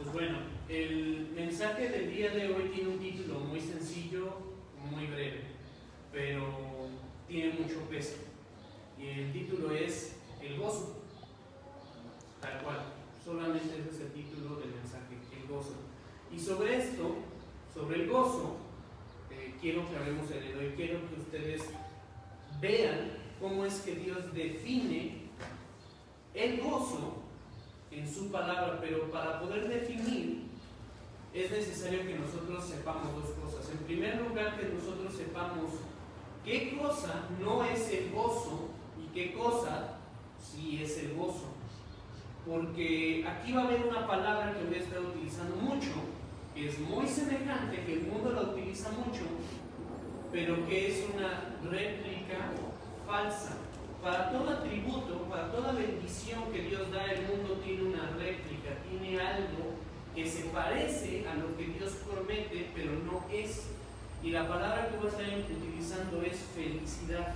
Pues bueno, el mensaje del día de hoy tiene un título muy sencillo, muy breve, pero tiene mucho peso. Y el título es El gozo, tal cual. Solamente ese es el título del mensaje, el gozo. Y sobre esto, sobre el gozo, quiero que hablemos el día de hoy. Quiero que ustedes vean cómo es que Dios define el gozo en su palabra, pero para poder definir es necesario que nosotros sepamos dos cosas. En primer lugar, que nosotros sepamos qué cosa no es el gozo y qué cosa sí es el gozo. Porque aquí va a haber una palabra que voy a estar utilizando mucho, que es muy semejante, que el mundo la utiliza mucho, pero que es una réplica falsa. Para todo atributo, para toda bendición que Dios da, el mundo tiene una réplica, tiene algo que se parece a lo que Dios promete, pero no es. Y la palabra que voy a estar utilizando es felicidad.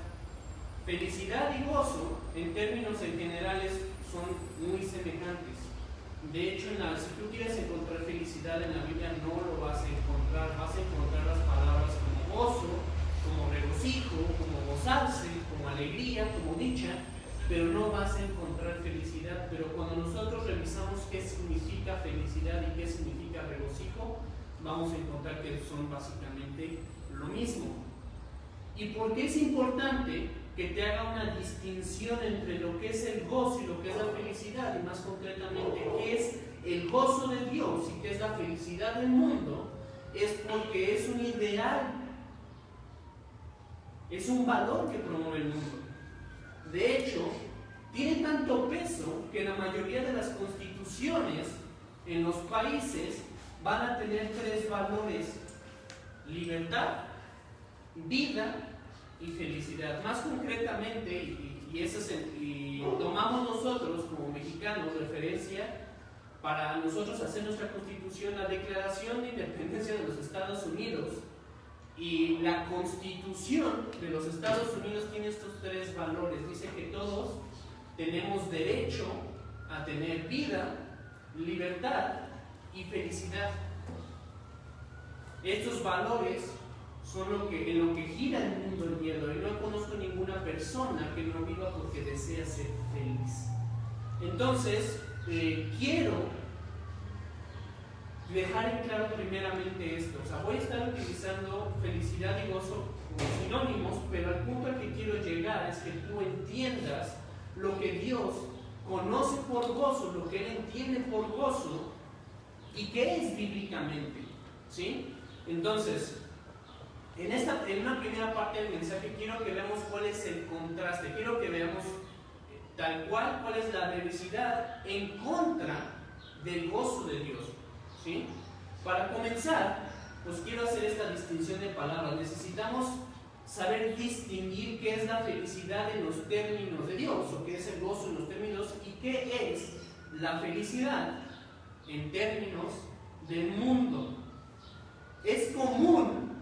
Felicidad y gozo, en términos generales, son muy semejantes. De hecho, si tú quieres encontrar felicidad en la Biblia, no lo vas a encontrar. Vas a encontrar las palabras como gozo, como regocijo, como gozarse, como alegría, como dicha, pero no vas a encontrar felicidad. Pero cuando nosotros revisamos qué significa felicidad y qué significa regocijo, vamos a encontrar que son básicamente lo mismo. ¿Y por qué es importante que te haga una distinción entre lo que es el gozo y lo que es la felicidad? Y más concretamente, ¿qué es el gozo de Dios y qué es la felicidad del mundo? Es porque es un ideal, es un valor que promueve el mundo. De hecho, tiene tanto peso que la mayoría de las constituciones en los países van a tener tres valores: libertad, vida y felicidad. Más concretamente, y tomamos nosotros como mexicanos referencia para nosotros hacer nuestra constitución, la Declaración de Independencia de los Estados Unidos. Y la Constitución de los Estados Unidos tiene estos tres valores. Dice que todos tenemos derecho a tener vida, libertad y felicidad. Estos valores son en lo que gira el mundo el día de hoy. No conozco ninguna persona que no viva porque desea ser feliz. Entonces, quiero dejar en claro primeramente esto. O sea, voy a estar utilizando felicidad y gozo como sinónimos, pero al punto al que quiero llegar es que tú entiendas lo que Dios conoce por gozo, lo que Él entiende por gozo y qué es bíblicamente, ¿sí? Entonces, en una primera parte del mensaje quiero que veamos cuál es el contraste, quiero que veamos tal cual es la adversidad en contra del gozo de Dios, ¿sí? Para comenzar, pues quiero hacer esta distinción de palabras. Necesitamos saber distinguir qué es la felicidad en los términos de Dios, o qué es el gozo en los términos, y qué es la felicidad en términos del mundo. Es común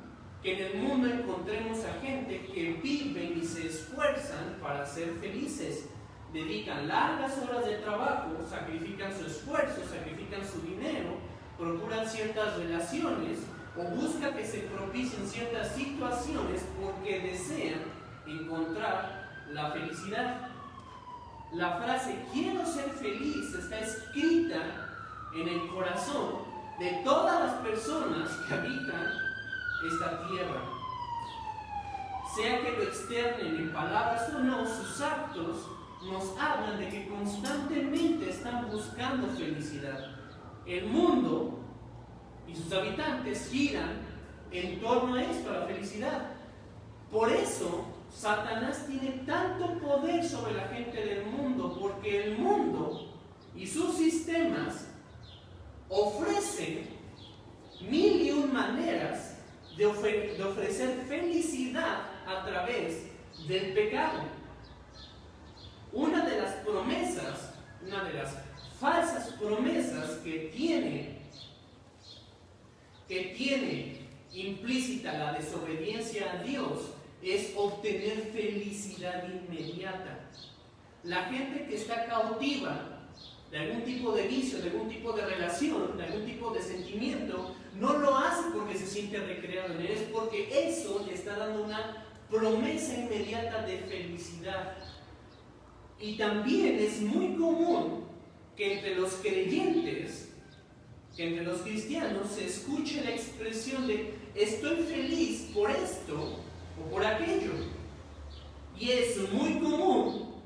que en el mundo encontremos a gente que viven y se esfuerzan para ser felices. Dedican largas horas de trabajo, sacrifican su esfuerzo, sacrifican su dinero, procuran ciertas relaciones o buscan que se propicien ciertas situaciones porque desean encontrar la felicidad. La frase "quiero ser feliz" está escrita en el corazón de todas las personas que habitan esta tierra. Sea que lo externen en palabras o no, sus actos nos hablan de que constantemente están buscando felicidad. El mundo y sus habitantes giran en torno a esto, a la felicidad. Por eso Satanás tiene tanto poder sobre la gente del mundo, porque el mundo y sus sistemas ofrecen mil y un maneras de ofrecer felicidad a través del pecado. Una de las promesas, una de las falsas promesas que tiene implícita la desobediencia a Dios es obtener felicidad inmediata. La gente que está cautiva de algún tipo de vicio, de algún tipo de relación, de algún tipo de sentimiento, no lo hace porque se siente recreado en él, es porque eso le está dando una promesa inmediata de felicidad. Y también es muy común que entre los creyentes, que entre los cristianos, se escuche la expresión de estoy feliz por esto o por aquello. Y es muy común,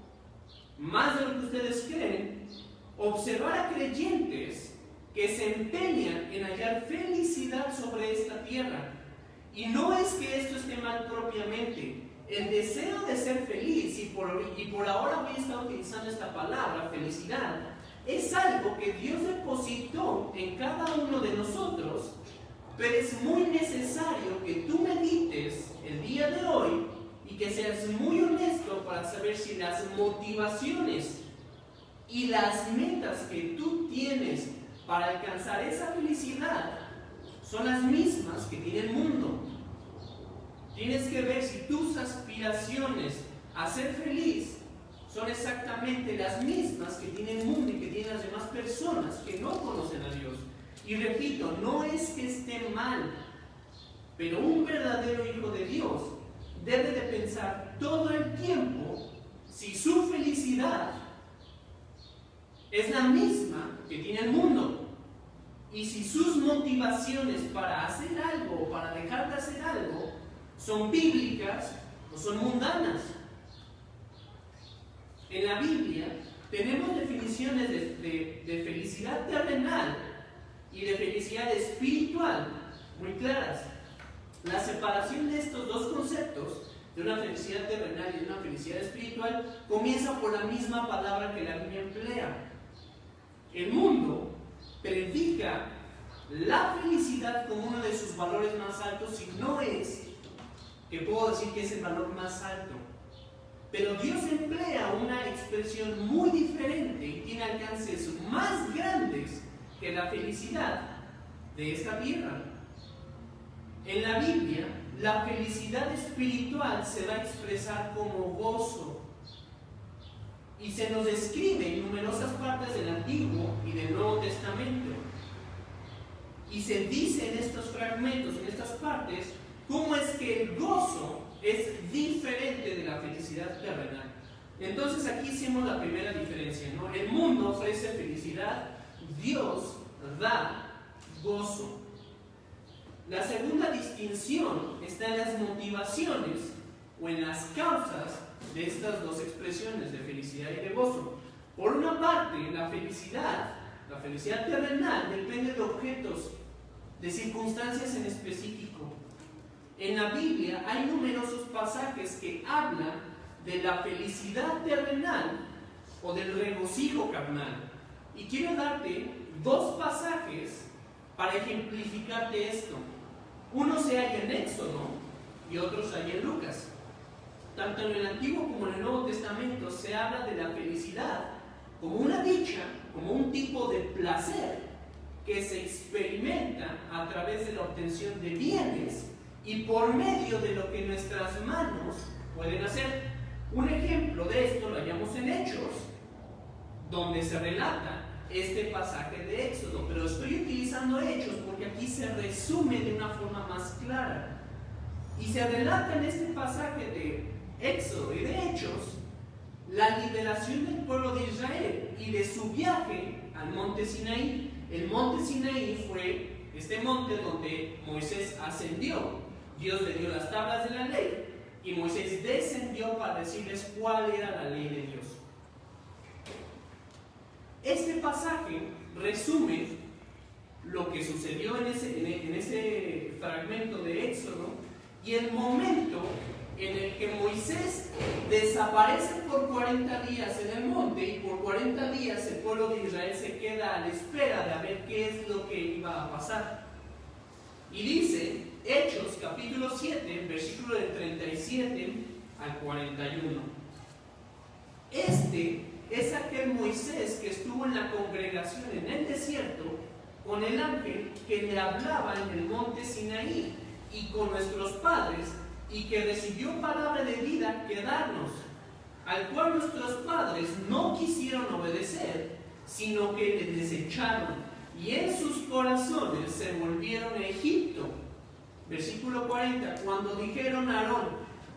más de lo que ustedes creen, observar a creyentes que se empeñan en hallar felicidad sobre esta tierra. Y no es que esto esté mal propiamente. El deseo de ser feliz, y por ahora voy a estar utilizando esta palabra, felicidad, es algo que Dios depositó en cada uno de nosotros, pero es muy necesario que tú medites el día de hoy y que seas muy honesto para saber si las motivaciones y las metas que tú tienes para alcanzar esa felicidad son las mismas que tiene el mundo. Tienes que ver si tus aspiraciones a ser feliz son exactamente las mismas que tiene el mundo y que tienen las demás personas que no conocen a Dios. Y repito, no es que esté mal, pero un verdadero hijo de Dios debe de pensar todo el tiempo si su felicidad es la misma que tiene el mundo. Y si sus motivaciones para hacer algo o para dejar de hacer algo son bíblicas o son mundanas. En la Biblia tenemos definiciones de felicidad terrenal y de felicidad espiritual muy claras. La separación de estos dos conceptos, de una felicidad terrenal y de una felicidad espiritual, comienza por la misma palabra que la Biblia emplea. El mundo predica la felicidad como uno de sus valores más altos, y no es que puedo decir que es el valor más alto. Pero Dios emplea una expresión muy diferente y tiene alcances más grandes que la felicidad de esta tierra. En la Biblia, la felicidad espiritual se va a expresar como gozo. Y se nos describe en numerosas partes del Antiguo y del Nuevo Testamento. Y se dice en estos fragmentos, en estas partes, cómo es que el gozo es diferente de la felicidad terrenal. Entonces aquí hicimos la primera diferencia, ¿no? El mundo ofrece felicidad, Dios da gozo. La segunda distinción está en las motivaciones o en las causas de estas dos expresiones de felicidad y de gozo. Por una parte, la felicidad terrenal depende de objetos, de circunstancias en específico. En la Biblia hay numerosos pasajes que hablan de la felicidad terrenal o del regocijo carnal. Y quiero darte dos pasajes para ejemplificarte esto. Uno se halla en Éxodo y otro se halla en Lucas. Tanto en el Antiguo como en el Nuevo Testamento se habla de la felicidad como una dicha, como un tipo de placer que se experimenta a través de la obtención de bienes y por medio de lo que nuestras manos pueden hacer. Un ejemplo de esto lo hallamos en Hechos, donde se relata este pasaje de Éxodo, pero estoy utilizando Hechos porque aquí se resume de una forma más clara. Y se relata en este pasaje de Éxodo y de Hechos la liberación del pueblo de Israel y de su viaje al monte Sinaí. El monte Sinaí fue este monte donde Moisés ascendió. Dios le dio las tablas de la ley y Moisés descendió para decirles cuál era la ley de Dios. Este pasaje resume lo que sucedió en ese fragmento de Éxodo y el momento en el que Moisés desaparece por 40 días en el monte y por 40 días el pueblo de Israel se queda a la espera de ver qué es lo que iba a pasar. Y dice Hechos capítulo 7, versículo del 37 al 41. Este es aquel Moisés que estuvo en la congregación en el desierto con el ángel que le hablaba en el monte Sinaí y con nuestros padres, y que recibió palabra de vida que darnos, al cual nuestros padres no quisieron obedecer, sino que le desecharon, y en sus corazones se volvieron a Egipto. Versículo 40, cuando dijeron a Aarón,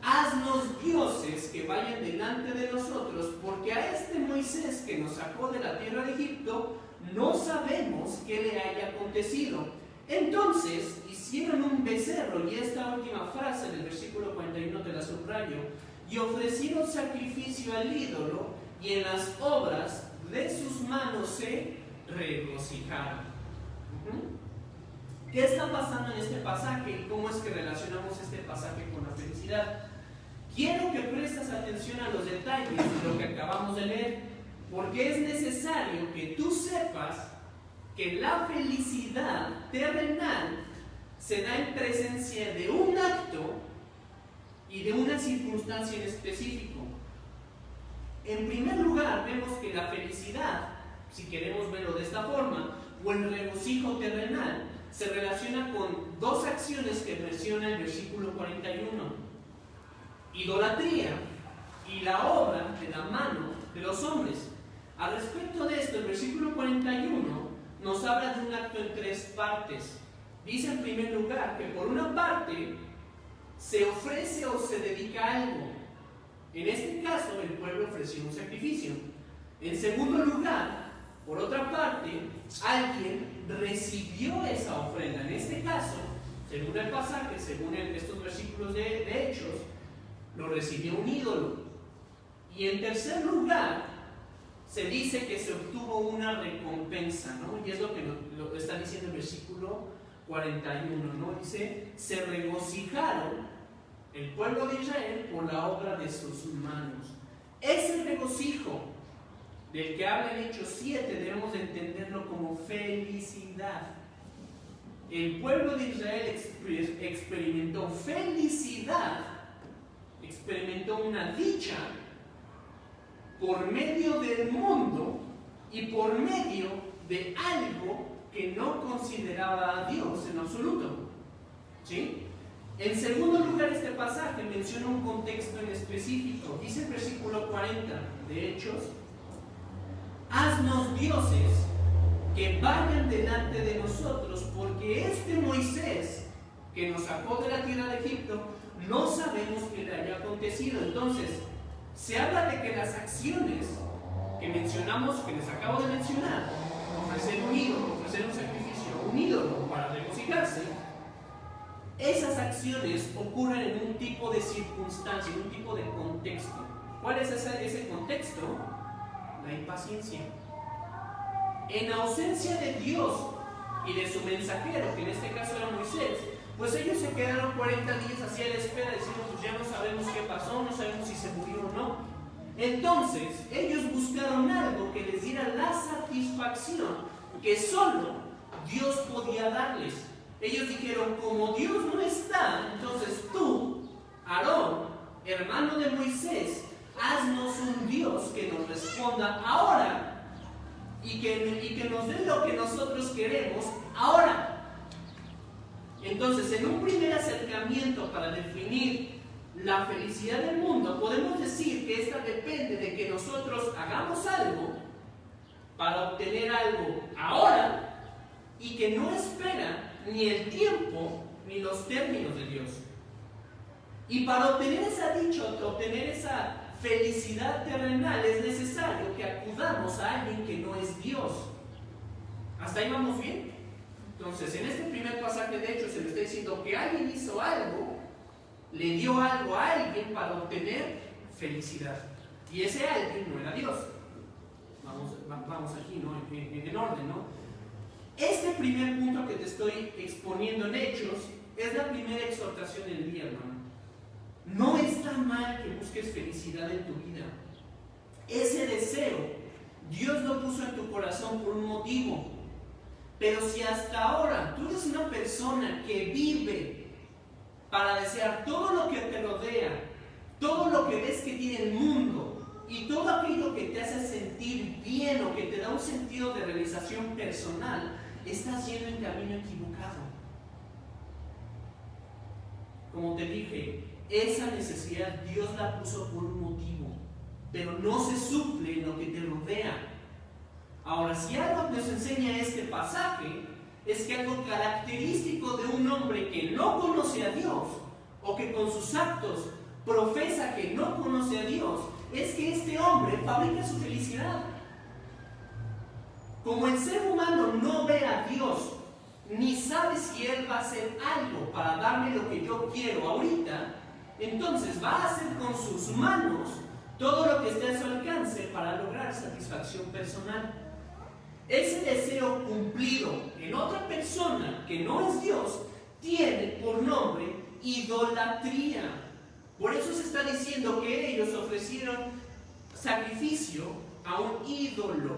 haznos dioses que vayan delante de nosotros, porque a este Moisés que nos sacó de la tierra de Egipto, no sabemos qué le haya acontecido. Entonces hicieron un becerro, y esta última frase del versículo 41 te la subrayo, y ofrecieron sacrificio al ídolo, y en las obras de sus manos se regocijaron. ¿Qué está pasando en este pasaje y cómo es que relacionamos este pasaje con la felicidad? Quiero que prestes atención a los detalles de lo que acabamos de leer, porque es necesario que tú sepas que la felicidad terrenal se da en presencia de un acto y de una circunstancia en específico. En primer lugar, vemos que la felicidad, si queremos verlo de esta forma, o el regocijo terrenal, se relaciona con dos acciones que menciona el versículo 41. Idolatría y la obra de la mano de los hombres. Al respecto de esto, el versículo 41 nos habla de un acto en tres partes. Dice en primer lugar que por una parte se ofrece o se dedica a algo. En este caso, el pueblo ofreció un sacrificio. En segundo lugar, por otra parte, alguien recibió esa ofrenda. En este caso, según el pasaje, según estos versículos de Hechos, lo recibió un ídolo. Y en tercer lugar, se dice que se obtuvo una recompensa, ¿no? Y es lo que lo está diciendo el versículo 41, ¿no? Dice, se regocijaron el pueblo de Israel por la obra de sus manos. Ese regocijo del que habla en Hechos 7 debemos de entenderlo como felicidad. El pueblo de Israel experimentó felicidad, experimentó una dicha por medio del mundo y por medio de algo que no consideraba a Dios en absoluto. ¿Sí? En segundo lugar, este pasaje menciona un contexto en específico. Dice el versículo 40 de Hechos, haznos dioses que vayan delante de nosotros, porque este Moisés que nos sacó de la tierra de Egipto, no sabemos qué le haya acontecido. Entonces, se habla de que las acciones que mencionamos, que les acabo de mencionar, ofrecer un ídolo, ofrecer un sacrificio, un ídolo para regocijarse, esas acciones ocurren en un tipo de circunstancia, en un tipo de contexto. ¿Cuál es ese contexto? La impaciencia. En ausencia de Dios y de su mensajero, que en este caso era Moisés, pues ellos se quedaron 40 días así a la espera, diciendo, pues ya no sabemos qué pasó, no sabemos si se murió o no. Entonces, ellos buscaron algo que les diera la satisfacción que solo Dios podía darles. Ellos dijeron, como Dios no está, entonces tú, Aarón, hermano de Moisés, haznos un Dios que nos responda ahora y que nos dé lo que nosotros queremos ahora. Entonces, en un primer acercamiento para definir la felicidad del mundo, podemos decir que esta depende de que nosotros hagamos algo para obtener algo ahora y que no espera ni el tiempo ni los términos de Dios. Y para obtener esa dicha, obtener esa felicidad terrenal, es necesario que acudamos a alguien que no es Dios. ¿Hasta ahí vamos bien? Entonces, en este primer pasaje de hecho se le está diciendo que alguien hizo algo, le dio algo a alguien para obtener felicidad. Y ese alguien no era Dios. Vamos aquí, ¿no? En orden, ¿no? Este primer punto que te estoy exponiendo en Hechos es la primera exhortación del día, hermano. No está mal que busques felicidad en tu vida. Ese deseo, Dios lo puso en tu corazón por un motivo. Pero si hasta ahora tú eres una persona que vive para desear todo lo que te rodea, todo lo que ves que tiene el mundo y todo aquello que te hace sentir bien o que te da un sentido de realización personal, estás yendo en camino equivocado. Como te dije, esa necesidad Dios la puso por un motivo, pero no se suple en lo que te rodea. Ahora, si algo nos enseña este pasaje, es que algo característico de un hombre que no conoce a Dios, o que con sus actos profesa que no conoce a Dios, es que este hombre fabrica su felicidad. Como el ser humano no ve a Dios, ni sabe si Él va a hacer algo para darme lo que yo quiero ahorita, entonces va a hacer con sus manos todo lo que esté a su alcance para lograr satisfacción personal. Ese deseo cumplido en otra persona que no es Dios tiene por nombre idolatría. Por eso se está diciendo que ellos ofrecieron sacrificio a un ídolo,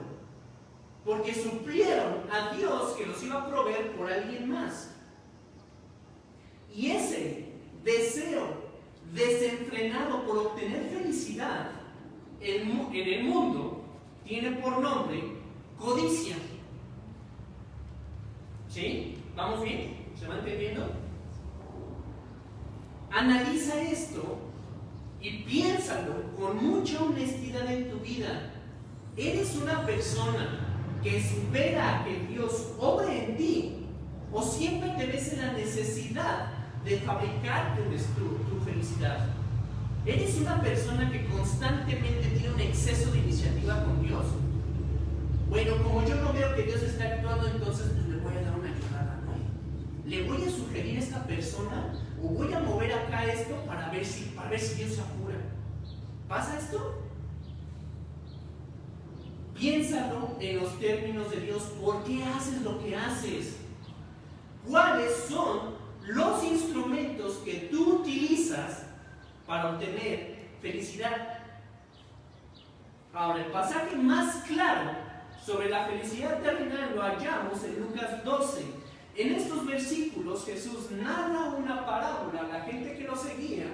porque suplieron a Dios que los iba a proveer por alguien más. Y ese deseo desenfrenado por obtener felicidad en el mundo tiene por nombre codicia. ¿Sí? ¿Vamos bien? ¿Se va entendiendo? Analiza esto y piénsalo con mucha honestidad en tu vida. ¿Eres una persona que espera a que Dios obre en ti, o siempre te ves en la necesidad de fabricar tu felicidad? ¿Eres una persona que constantemente tiene un exceso de iniciativa con Dios? Bueno, como yo no veo que Dios está actuando, entonces pues le voy a dar una ayudada, ¿no? Le voy a sugerir a esta persona, o voy a mover acá esto para ver si Dios se apura. ¿Pasa esto? Piénsalo en los términos de Dios. ¿Por qué haces lo que haces? ¿Cuáles son los instrumentos que tú utilizas para obtener felicidad? Ahora, el pasaje más claro sobre la felicidad terrenal lo hallamos en Lucas 12. En estos versículos Jesús narra una parábola a la gente que lo seguía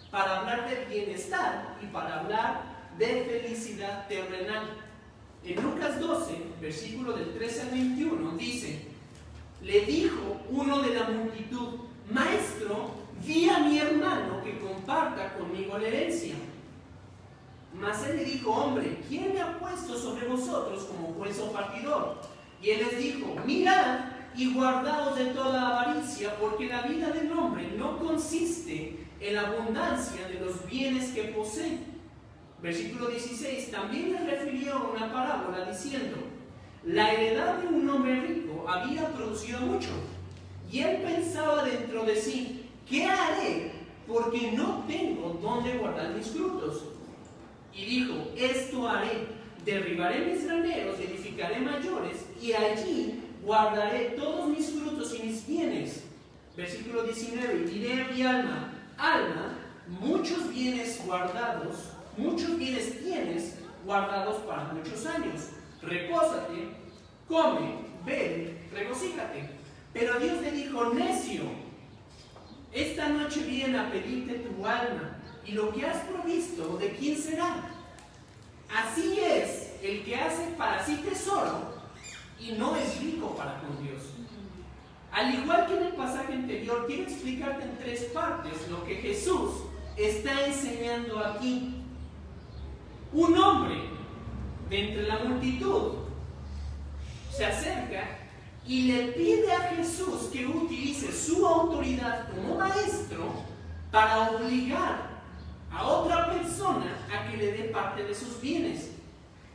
para hablar de bienestar y para hablar de felicidad terrenal. En Lucas 12, versículo del 13 al 21, dice: le dijo uno de la multitud: Maestro, vi a mi hermano que comparta conmigo la herencia. Mas él le dijo: hombre, ¿quién me ha puesto sobre vosotros como juez o partidor? Y él les dijo: mirad y guardaos de toda avaricia, porque la vida del hombre no consiste en la abundancia de los bienes que posee. Versículo 16, también le refirió una parábola diciendo: la heredad de un hombre rico había producido mucho, y él pensaba dentro de sí: ¿qué haré? Porque no tengo dónde guardar mis frutos. Y dijo: esto haré, derribaré mis graneros, edificaré mayores, y allí guardaré todos mis frutos y mis bienes. Versículo 19, y diré a mi alma: alma, muchos bienes tienes guardados para muchos años. Repósate, come, bebe, regocíjate. Pero Dios le dijo: necio, esta noche vienen a pedirte tu alma, y lo que has provisto, ¿de quién será? Así es el que hace para sí tesoro y no es rico para con Dios. Al igual que en el pasaje anterior, quiero explicarte en 3 partes lo que Jesús está enseñando aquí. Un hombre de entre la multitud se acerca y le pide a Jesús que utilice su autoridad como maestro para obligar a otra persona a que le dé parte de sus bienes.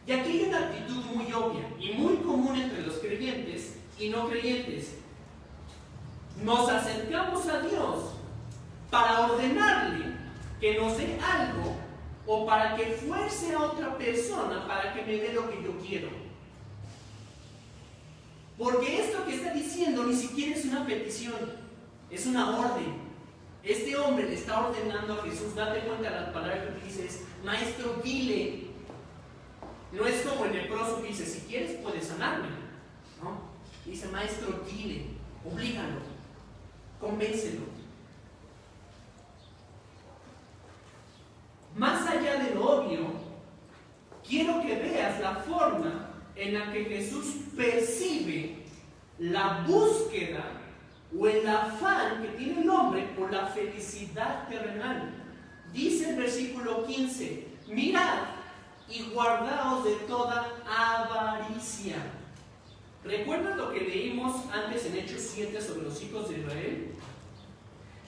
Y aquí hay una actitud muy obvia y muy común entre los creyentes y no creyentes. Nos acercamos a Dios para ordenarle que nos dé algo, o para que fuerce a otra persona para que me dé lo que yo quiero. Porque esto que está diciendo ni siquiera es una petición, es una orden. Este hombre le está ordenando a Jesús: date cuenta de las palabras que dices, maestro, dile. No es como el leproso que dice: si quieres puedes sanarme, ¿no? Dice: maestro, dile, oblígalo, convéncelo. Más allá de lo obvio, quiero que veas la forma en la que Jesús percibe la búsqueda o el afán que tiene el hombre por la felicidad terrenal. Dice el versículo 15: mirad y guardaos de toda avaricia. ¿Recuerdas lo que leímos antes en Hechos 7 sobre los hijos de Israel?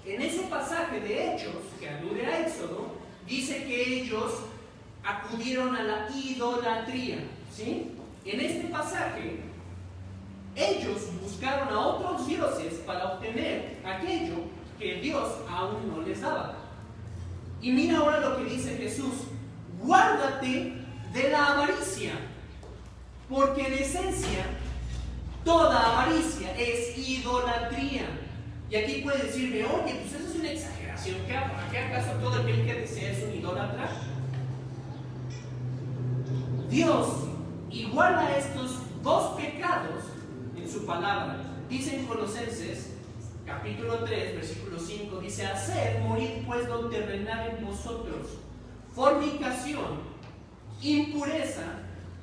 En ese pasaje de Hechos, que alude a Éxodo, dice que ellos acudieron a la idolatría, ¿sí? En este pasaje, ellos buscaron a otros dioses para obtener aquello que Dios aún no les daba. Y mira ahora lo que dice Jesús: guárdate de la avaricia, porque en esencia toda avaricia es idolatría. Y aquí puede decirme, oye, pues eso es una exageración. ¿Qué acaso todo aquel que desea es un idólatra? Dios iguala estos dos pecados en su palabra. Dice en Colosenses capítulo 3, versículo 5, dice: haced morir pues lo terrenal en vosotros, fornicación, impureza,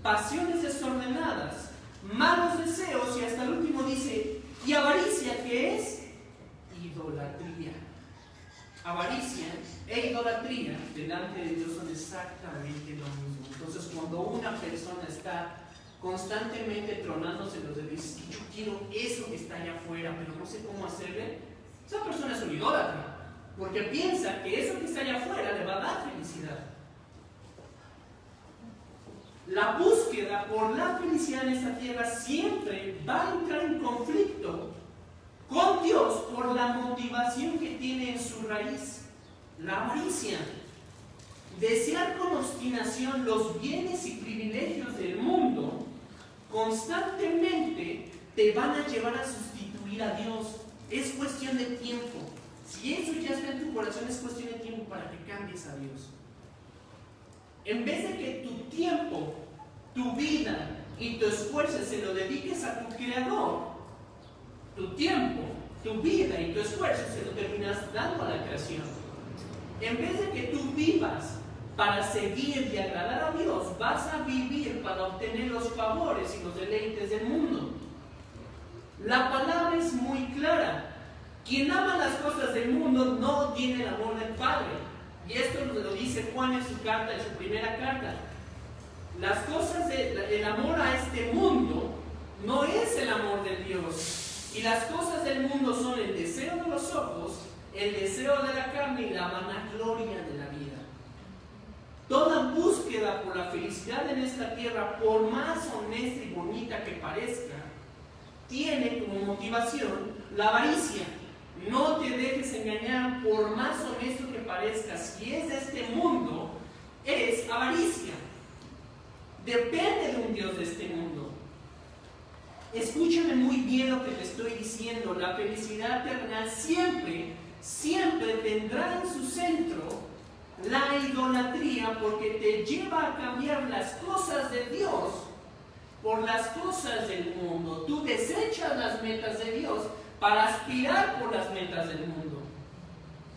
pasiones desordenadas, malos deseos, y hasta el último dice, y avaricia, que es idolatría. Avaricia e idolatría delante de Dios son exactamente lo mismo. Entonces, cuando una persona está constantemente tronándose los dedos y dice, yo quiero eso que está allá afuera, pero no sé cómo hacerle, esa persona es un idólatra, porque piensa que eso que está allá afuera le va a dar felicidad. La búsqueda por la felicidad en esta tierra siempre va a entrar en conflicto con Dios por la motivación que tiene en su raíz, la avaricia. Desear con obstinación los bienes y privilegios del mundo constantemente te van a llevar a sustituir a Dios. Es cuestión de tiempo. Si eso ya está en tu corazón, es cuestión de tiempo para que cambies a Dios. En vez de que tu tiempo, tu vida y tu esfuerzo se lo dediques a tu Creador, tu tiempo, tu vida y tu esfuerzo se lo terminas dando a la creación. En vez de que tú vivas para seguir y agradar a Dios, vas a vivir para obtener los favores y los deleites del mundo. La palabra es muy clara. Quien ama las cosas del mundo no tiene el amor del Padre. Y esto lo dice Juan en su carta, en su primera carta. Las cosas el amor a este mundo no es el amor de Dios. Y las cosas del mundo son el deseo de los ojos, el deseo de la carne y la vanagloria de la vida. Toda búsqueda por la felicidad en esta tierra, por más honesta y bonita que parezca, tiene como motivación la avaricia. No te dejes engañar, por más honesto que parezca, si es de este mundo, es avaricia. Depende de un Dios de este mundo. Escúchame muy bien lo que te estoy diciendo. La felicidad terrenal siempre tendrá en su centro la idolatría, porque te lleva a cambiar las cosas de Dios por las cosas del mundo. Tú desechas las metas de Dios para aspirar por las metas del mundo.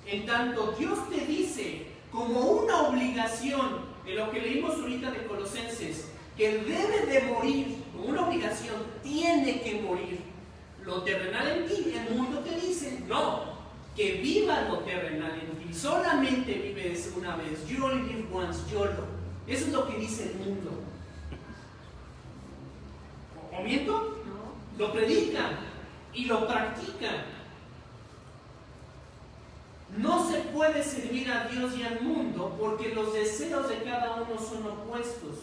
En tanto, Dios te dice como una obligación, en lo que leímos ahorita de Colosenses, que debe de morir, como una obligación, tiene que morir lo terrenal en ti. El mundo te dice, no, que viva lo terrenal en ti, solamente vives una vez, you only live once, YOLO. Eso es lo que dice el mundo. ¿O miento? Lo predican y lo practican. No se puede servir a Dios y al mundo porque los deseos de cada uno son opuestos.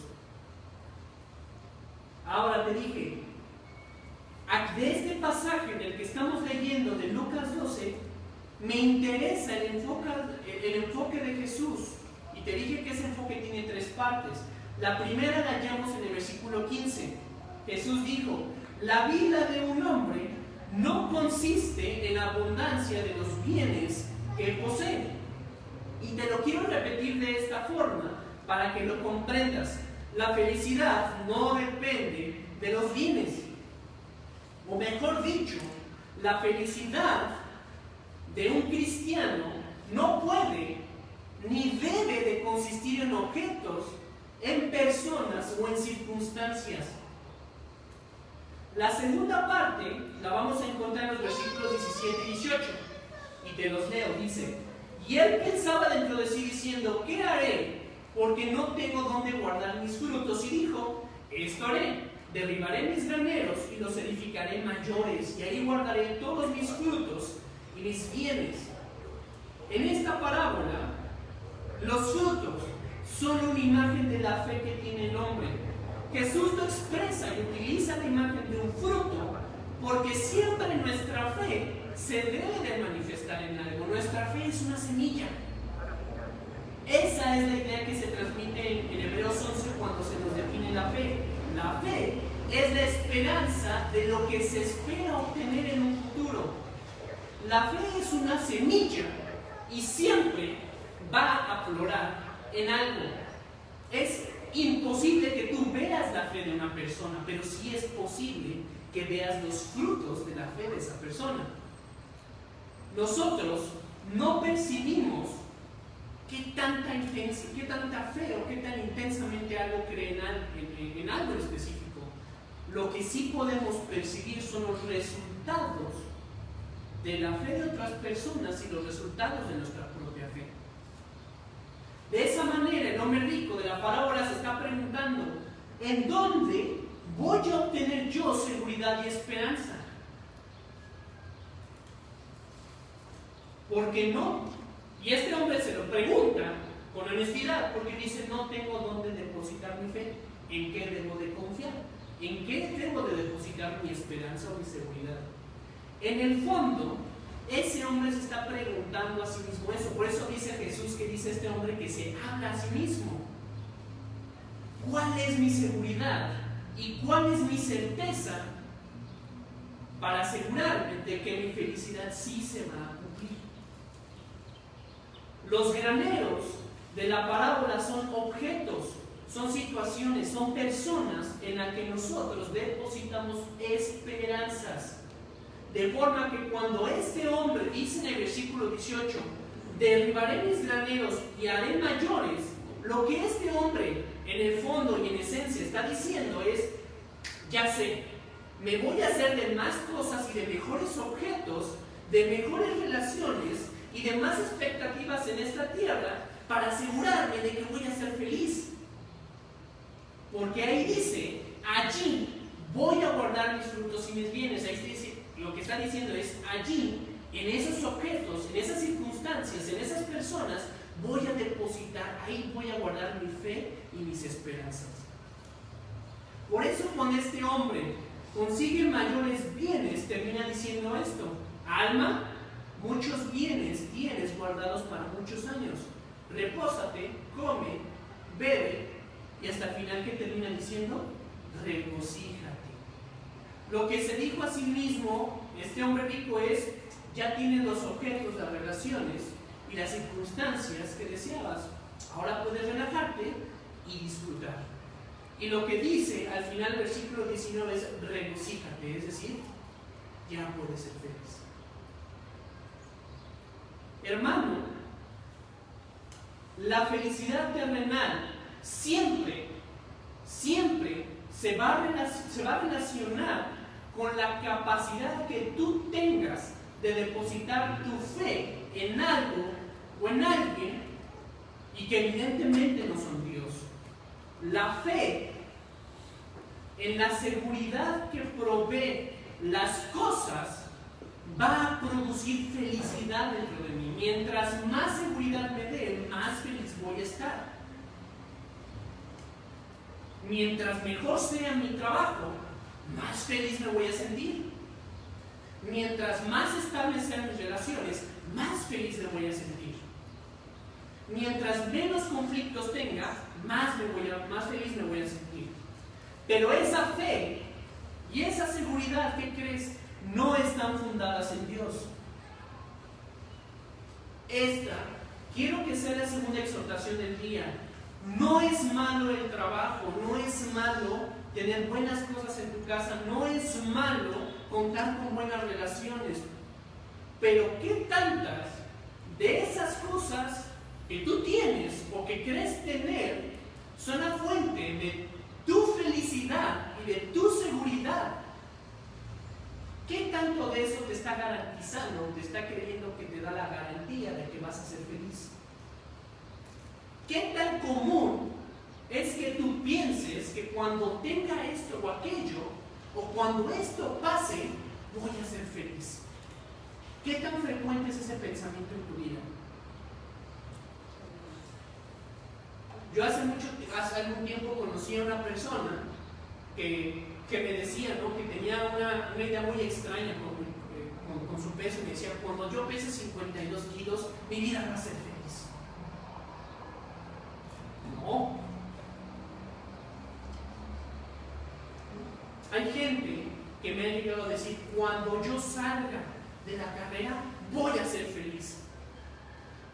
Ahora te dije, de este pasaje del que estamos leyendo de Lucas 12, me interesa el enfoque de Jesús. Y te dije que ese enfoque tiene tres partes. La primera la hallamos en el versículo 15. Jesús dijo, la vida de un hombre no consiste en la abundancia de los bienes que posee. Y te lo quiero repetir de esta forma para que lo comprendas. La felicidad no depende de los bienes. O mejor dicho, la felicidad de un cristiano no puede ni debe de consistir en objetos, en personas o en circunstancias. La segunda parte la vamos a encontrar en los versículos 17 y 18. Y te los leo, dice: y él pensaba dentro de sí diciendo, ¿qué haré? porque no tengo dónde guardar mis frutos. Y dijo, esto haré, derribaré mis graneros y los edificaré mayores, y ahí guardaré todos mis frutos y mis bienes. En esta parábola, los frutos son una imagen de la fe que tiene el hombre. Jesús lo expresa y utiliza la imagen de un fruto, porque siempre nuestra fe se debe de manifestar en algo. Nuestra fe es una semilla. Esa es la idea que se transmite en Hebreos 11 cuando se nos define la fe. La fe es la esperanza de lo que se espera obtener en un futuro. La fe es una semilla y siempre va a aflorar en algo. Es imposible que tú veas la fe de una persona, pero sí es posible que veas los frutos de la fe de esa persona. Nosotros no percibimos qué tanta fe o qué tan intensamente algo cree en algo específico. Lo que sí podemos percibir son los resultados de la fe de otras personas y los resultados de nuestra propia fe. De esa manera, el hombre rico de la parábola se está preguntando, ¿en dónde voy a obtener yo seguridad y esperanza? ¿Por qué no? Y este hombre se lo pregunta con honestidad, porque dice, no tengo dónde depositar mi fe. ¿En qué debo de confiar? ¿En qué debo de depositar mi esperanza o mi seguridad? En el fondo, ese hombre se está preguntando a sí mismo eso. Por eso dice Jesús, que dice este hombre que se habla a sí mismo. ¿Cuál es mi seguridad? ¿Y cuál es mi certeza para asegurarme de que mi felicidad sí se va a cumplir? Los graneros de la parábola son objetos, son situaciones, son personas en las que nosotros depositamos esperanzas. De forma que cuando este hombre dice en el versículo 18, derribaré mis graneros y haré mayores, lo que este hombre en el fondo y en esencia está diciendo es, ya sé, me voy a hacer de más cosas y de mejores objetos, de mejores relaciones y de más expectativas en esta tierra para asegurarme de que voy a ser feliz. Porque ahí dice, allí voy a guardar mis frutos y mis bienes. Ahí dice, lo que está diciendo es, allí, en esos objetos, en esas circunstancias, en esas personas, voy a depositar, ahí voy a guardar mi fe y mis esperanzas. Por eso cuando este hombre consigue mayores bienes, termina diciendo esto, alma, muchos bienes tienes guardados para muchos años. Repósate, come, bebe, y hasta el final, ¿qué termina diciendo? Regocíjate. Lo que se dijo a sí mismo, este hombre rico, es, ya tienes los objetos, las relaciones y las circunstancias que deseabas. Ahora puedes relajarte y disfrutar. Y lo que dice al final del versículo 19 es, regocíjate, es decir, ya puedes ser feliz. Hermano, la felicidad terrenal siempre se va a relacionar con la capacidad que tú tengas de depositar tu fe en algo o en alguien, y que evidentemente no son Dios. La fe en la seguridad que provee las cosas va a producir felicidad dentro de mí. Mientras más seguridad me dé, más feliz voy a estar. Mientras mejor sea mi trabajo, más feliz me voy a sentir. Mientras más estables sean mis relaciones, más feliz me voy a sentir. Mientras menos conflictos tenga, más feliz me voy a sentir. Pero esa fe y esa seguridad, ¿qué crees? No están fundadas en Dios. Quiero que sea la segunda exhortación del día. No es malo el trabajo, no es malo tener buenas cosas en tu casa, no es malo contar con buenas relaciones. Pero ¿qué tantas de esas cosas que tú tienes o que crees tener son la fuente de tu felicidad y de tu seguridad? ¿Qué tanto de eso te está garantizando, te está creyendo que te da la garantía de que vas a ser feliz? ¿Qué tan común es que tú pienses que cuando tenga esto o aquello, o cuando esto pase, voy a ser feliz? ¿Qué tan frecuente es ese pensamiento en tu vida? Yo hace algún tiempo conocí a una persona que me decía, ¿no?, que tenía una idea muy extraña con su peso. Me decía, cuando yo pese 52 kilos, mi vida va a ser feliz. No. Hay gente que me ha llegado a decir, cuando yo salga de la carrera, voy a ser feliz.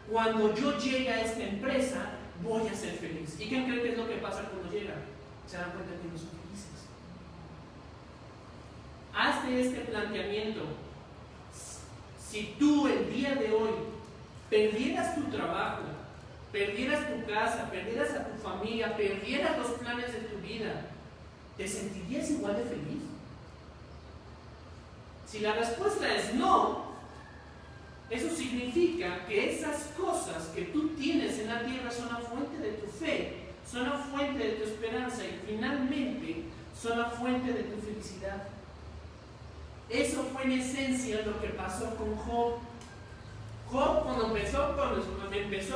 Cuando yo llegue a esta empresa, voy a ser feliz. ¿Y qué creen que es lo que pasa cuando llegan? Se dan cuenta que no son felices. Hazte este planteamiento. Si tú el día de hoy perdieras tu trabajo, perdieras tu casa, perdieras a tu familia, perdieras los planes de tu vida, ¿te sentirías igual de feliz? Si la respuesta es no, eso significa que esas cosas que tú tienes en la tierra son la fuente de tu fe, son la fuente de tu esperanza y finalmente son la fuente de tu felicidad. Eso fue en esencia lo que pasó con Job. Job, cuando empezó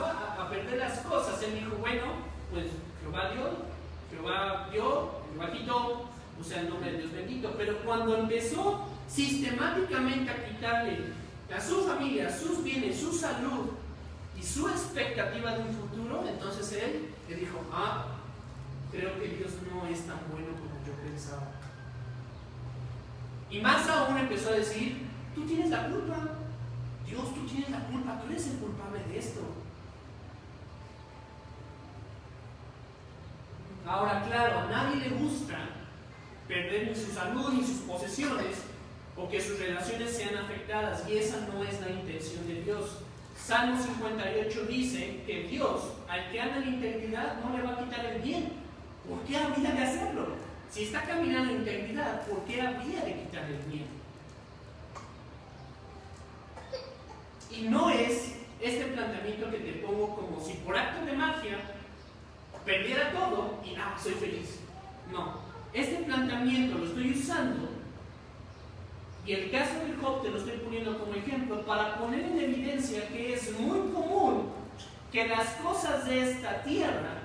a perder las cosas, él dijo, bueno, pues Jehová dio, Jehová quitó, o sea, el nombre de Dios bendito. Pero cuando empezó sistemáticamente a quitarle a su familia, sus bienes, su salud y su expectativa de un futuro, entonces él le dijo, creo que Dios no es tan bueno como yo pensaba. Y más aún empezó a decir, tú tienes la culpa, Dios, tú tienes la culpa, tú eres el culpable de esto. Ahora, claro, a nadie le gusta perder ni su salud ni sus posesiones o que sus relaciones sean afectadas, y esa no es la intención de Dios. Salmo 58 dice que Dios, al que anda en integridad, no le va a quitar el bien. ¿Por qué habría de hacerlo? Si está caminando en integridad, ¿por qué habría de quitar el bien? Y no es este planteamiento que te pongo como si por acto de magia perdiera todo y soy feliz. No, este planteamiento lo estoy usando, y el caso del Job te lo estoy poniendo como ejemplo para poner en evidencia que es muy común que las cosas de esta tierra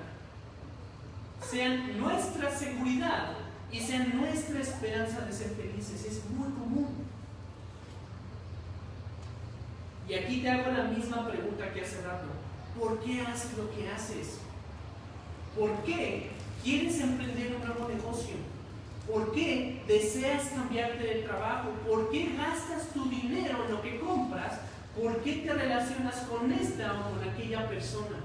sean nuestra seguridad y sean nuestra esperanza de ser felices. Es muy común. Y aquí te hago la misma pregunta que hace rato. ¿Por qué haces lo que haces? ¿Por qué quieres emprender un nuevo negocio? ¿Por qué deseas cambiarte de trabajo? ¿Por qué gastas tu dinero en lo que compras? ¿Por qué te relacionas con esta o con aquella persona?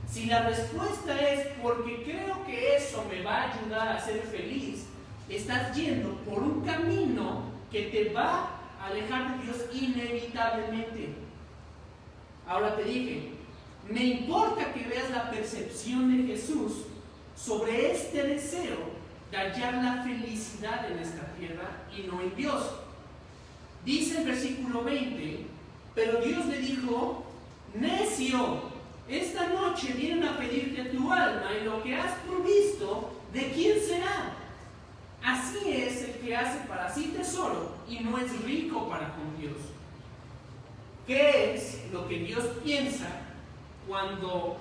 Si la respuesta es porque creo que eso me va a ayudar a ser feliz, estás yendo por un camino que te va a alejar de Dios inevitablemente. Ahora te dije, me importa que veas la percepción de Jesús sobre este deseo de hallar la felicidad en esta tierra y no en Dios. Dice el versículo 20, pero Dios le dijo, necio, esta noche vienen a pedirte tu alma y lo que has provisto, ¿de quién será? Así es el que hace para sí tesoro y no es rico para con Dios. ¿Qué es lo que Dios piensa cuando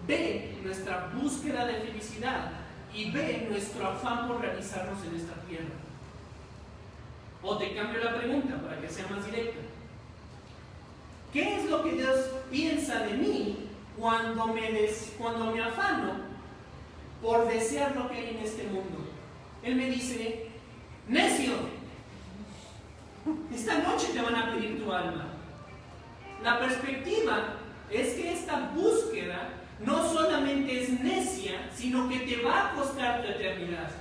ve nuestra búsqueda de felicidad y ve nuestro afán por realizarnos en esta tierra? O te cambio la pregunta para que sea más directa. ¿Qué es lo que Dios piensa de mí cuando me afano por desear lo que hay en este mundo? Él me dice, necio, esta noche te van a pedir tu alma. La perspectiva es que esta búsqueda no solamente es necia, sino que te va a costar tu eternidad,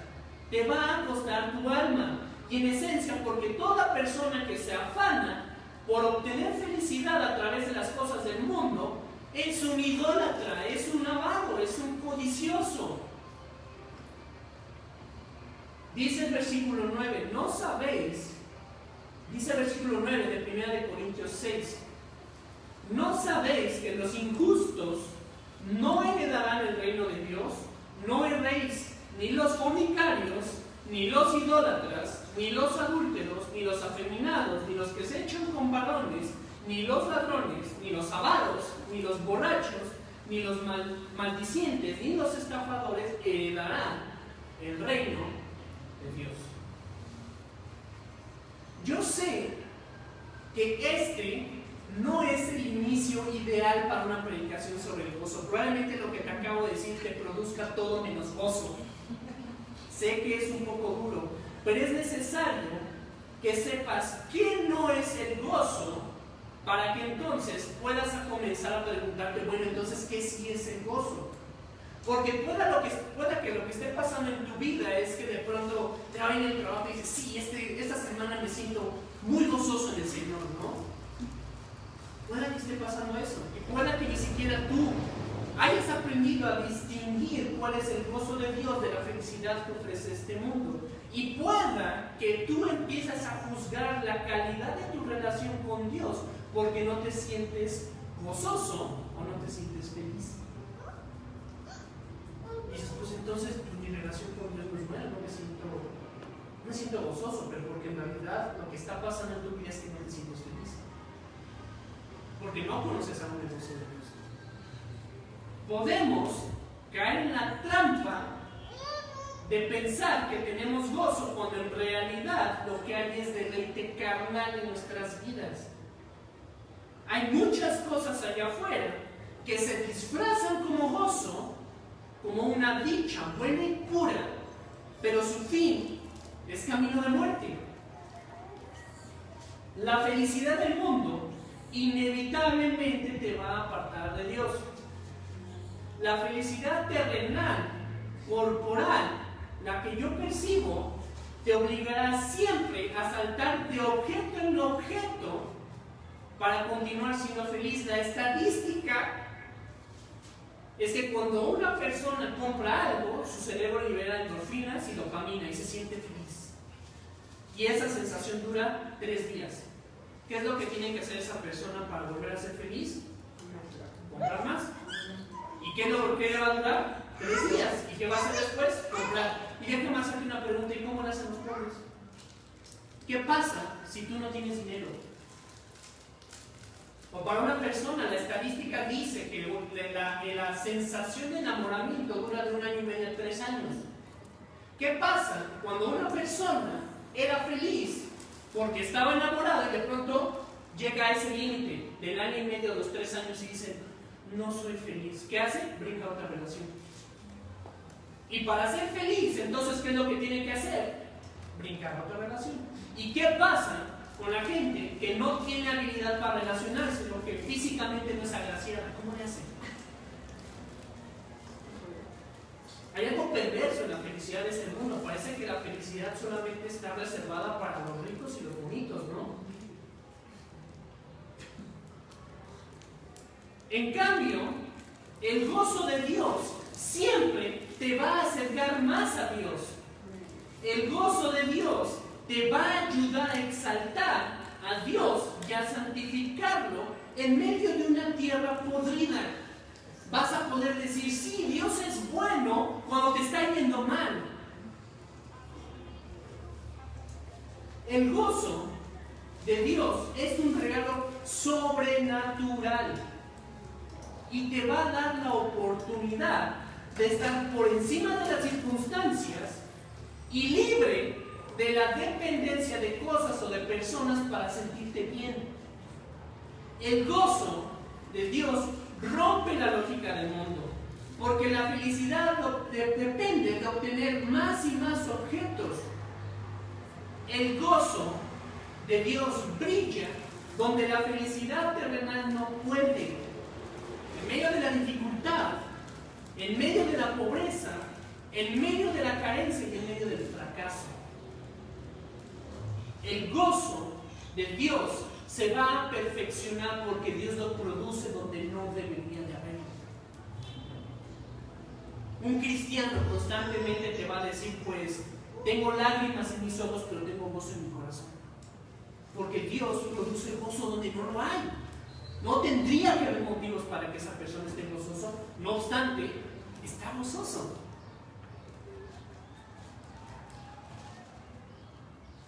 te va a costar tu alma. Y en esencia, porque toda persona que se afana por obtener felicidad a través de las cosas del mundo, es un idólatra, es un avaro, es un codicioso. Dice el versículo 9, ¿no sabéis? Dice el versículo 9 de 1 Corintios 6, ¿no sabéis que los injustos no heredarán el reino de Dios. No erréis, ni los fornicarios, ni los idólatras, ni los adúlteros, ni los afeminados, ni los que se echan con varones, ni los ladrones, ni los avaros, ni los borrachos, ni los maldicientes, ni los estafadores heredarán el reino de Dios. Yo sé que este no es el inicio ideal para una predicación sobre el gozo. Probablemente lo que te acabo de decir te produzca todo menos gozo. Sé que es un poco duro, pero es necesario que sepas qué no es el gozo para que entonces puedas comenzar a preguntarte, bueno, entonces, ¿qué sí es el gozo? Porque pueda que lo que esté pasando en tu vida es que de pronto te va en el trabajo y dices, sí, esta semana me siento muy gozoso en el Señor, ¿no? Pueda que esté pasando eso, y pueda que ni siquiera tú hayas aprendido a distinguir cuál es el gozo de Dios de la felicidad que ofrece este mundo. Y pueda que tú empieces a juzgar la calidad de tu relación con Dios porque no te sientes gozoso o no te sientes feliz. Y dices, pues entonces mi relación con Dios no es buena, no me siento gozoso, pero porque en realidad lo que está pasando en tu vida es que no te sientes feliz. Porque no conoces aún el gozo de Dios. Podemos caer en la trampa de pensar que tenemos gozo cuando en realidad lo que hay es deleite carnal en nuestras vidas. Hay muchas cosas allá afuera que se disfrazan como gozo, como una dicha buena y pura, pero su fin es camino de muerte. La felicidad del mundo inevitablemente te va a apartar de Dios. La felicidad terrenal, corporal, la que yo percibo, te obligará siempre a saltar de objeto en objeto para continuar siendo feliz. La estadística es que cuando una persona compra algo, su cerebro libera endorfinas y dopamina y se siente feliz. Y esa sensación dura 3 días. ¿Qué es lo que tiene que hacer esa persona para volver a ser feliz? Comprar más. ¿Y qué le va a durar? 3 días. ¿Y qué va a hacer después? Comprar. Y déjame hacerte una pregunta: ¿y cómo lo hacen los pobres? ¿Qué pasa si tú no tienes dinero? O para una persona, la estadística dice que la sensación de enamoramiento dura de 1 año y medio a 3 años. ¿Qué pasa cuando una persona era feliz porque estaba enamorada y de pronto llega a ese límite del año y medio a los 3 años y dice, no soy feliz? ¿Qué hace? Brinca a otra relación. Y para ser feliz, entonces, ¿qué es lo que tiene que hacer? Brincar a otra relación. ¿Y qué pasa con la gente que no tiene habilidad para relacionarse, lo que físicamente no es agraciada? ¿Cómo le hace? Hay algo perverso en la felicidad de este mundo. Parece que la felicidad solamente está reservada para los ricos y los bonitos, ¿no? En cambio, el gozo de Dios siempre te va a acercar más a Dios. El gozo de Dios te va a ayudar a exaltar a Dios y a santificarlo en medio de una tierra podrida. Vas a poder decir, sí, Dios es bueno cuando te está yendo mal. El gozo de Dios es un regalo sobrenatural y te va a dar la oportunidad de estar por encima de las circunstancias y libre de la dependencia de cosas o de personas para sentirte bien. El gozo de Dios rompe la lógica del mundo, porque la felicidad depende de obtener más y más objetos. El gozo de Dios brilla donde la felicidad terrenal no puede. En medio de la dificultad, en medio de la pobreza, en medio de la carencia y en medio del fracaso. El gozo de Dios se va a perfeccionar porque Dios lo produce donde no debería de haberlo. Un cristiano constantemente te va a decir, pues, tengo lágrimas en mis ojos, pero tengo gozo en mi corazón. Porque Dios produce gozo donde no lo hay. No tendría que haber motivos para que esa persona esté gozoso, no obstante, está gozoso.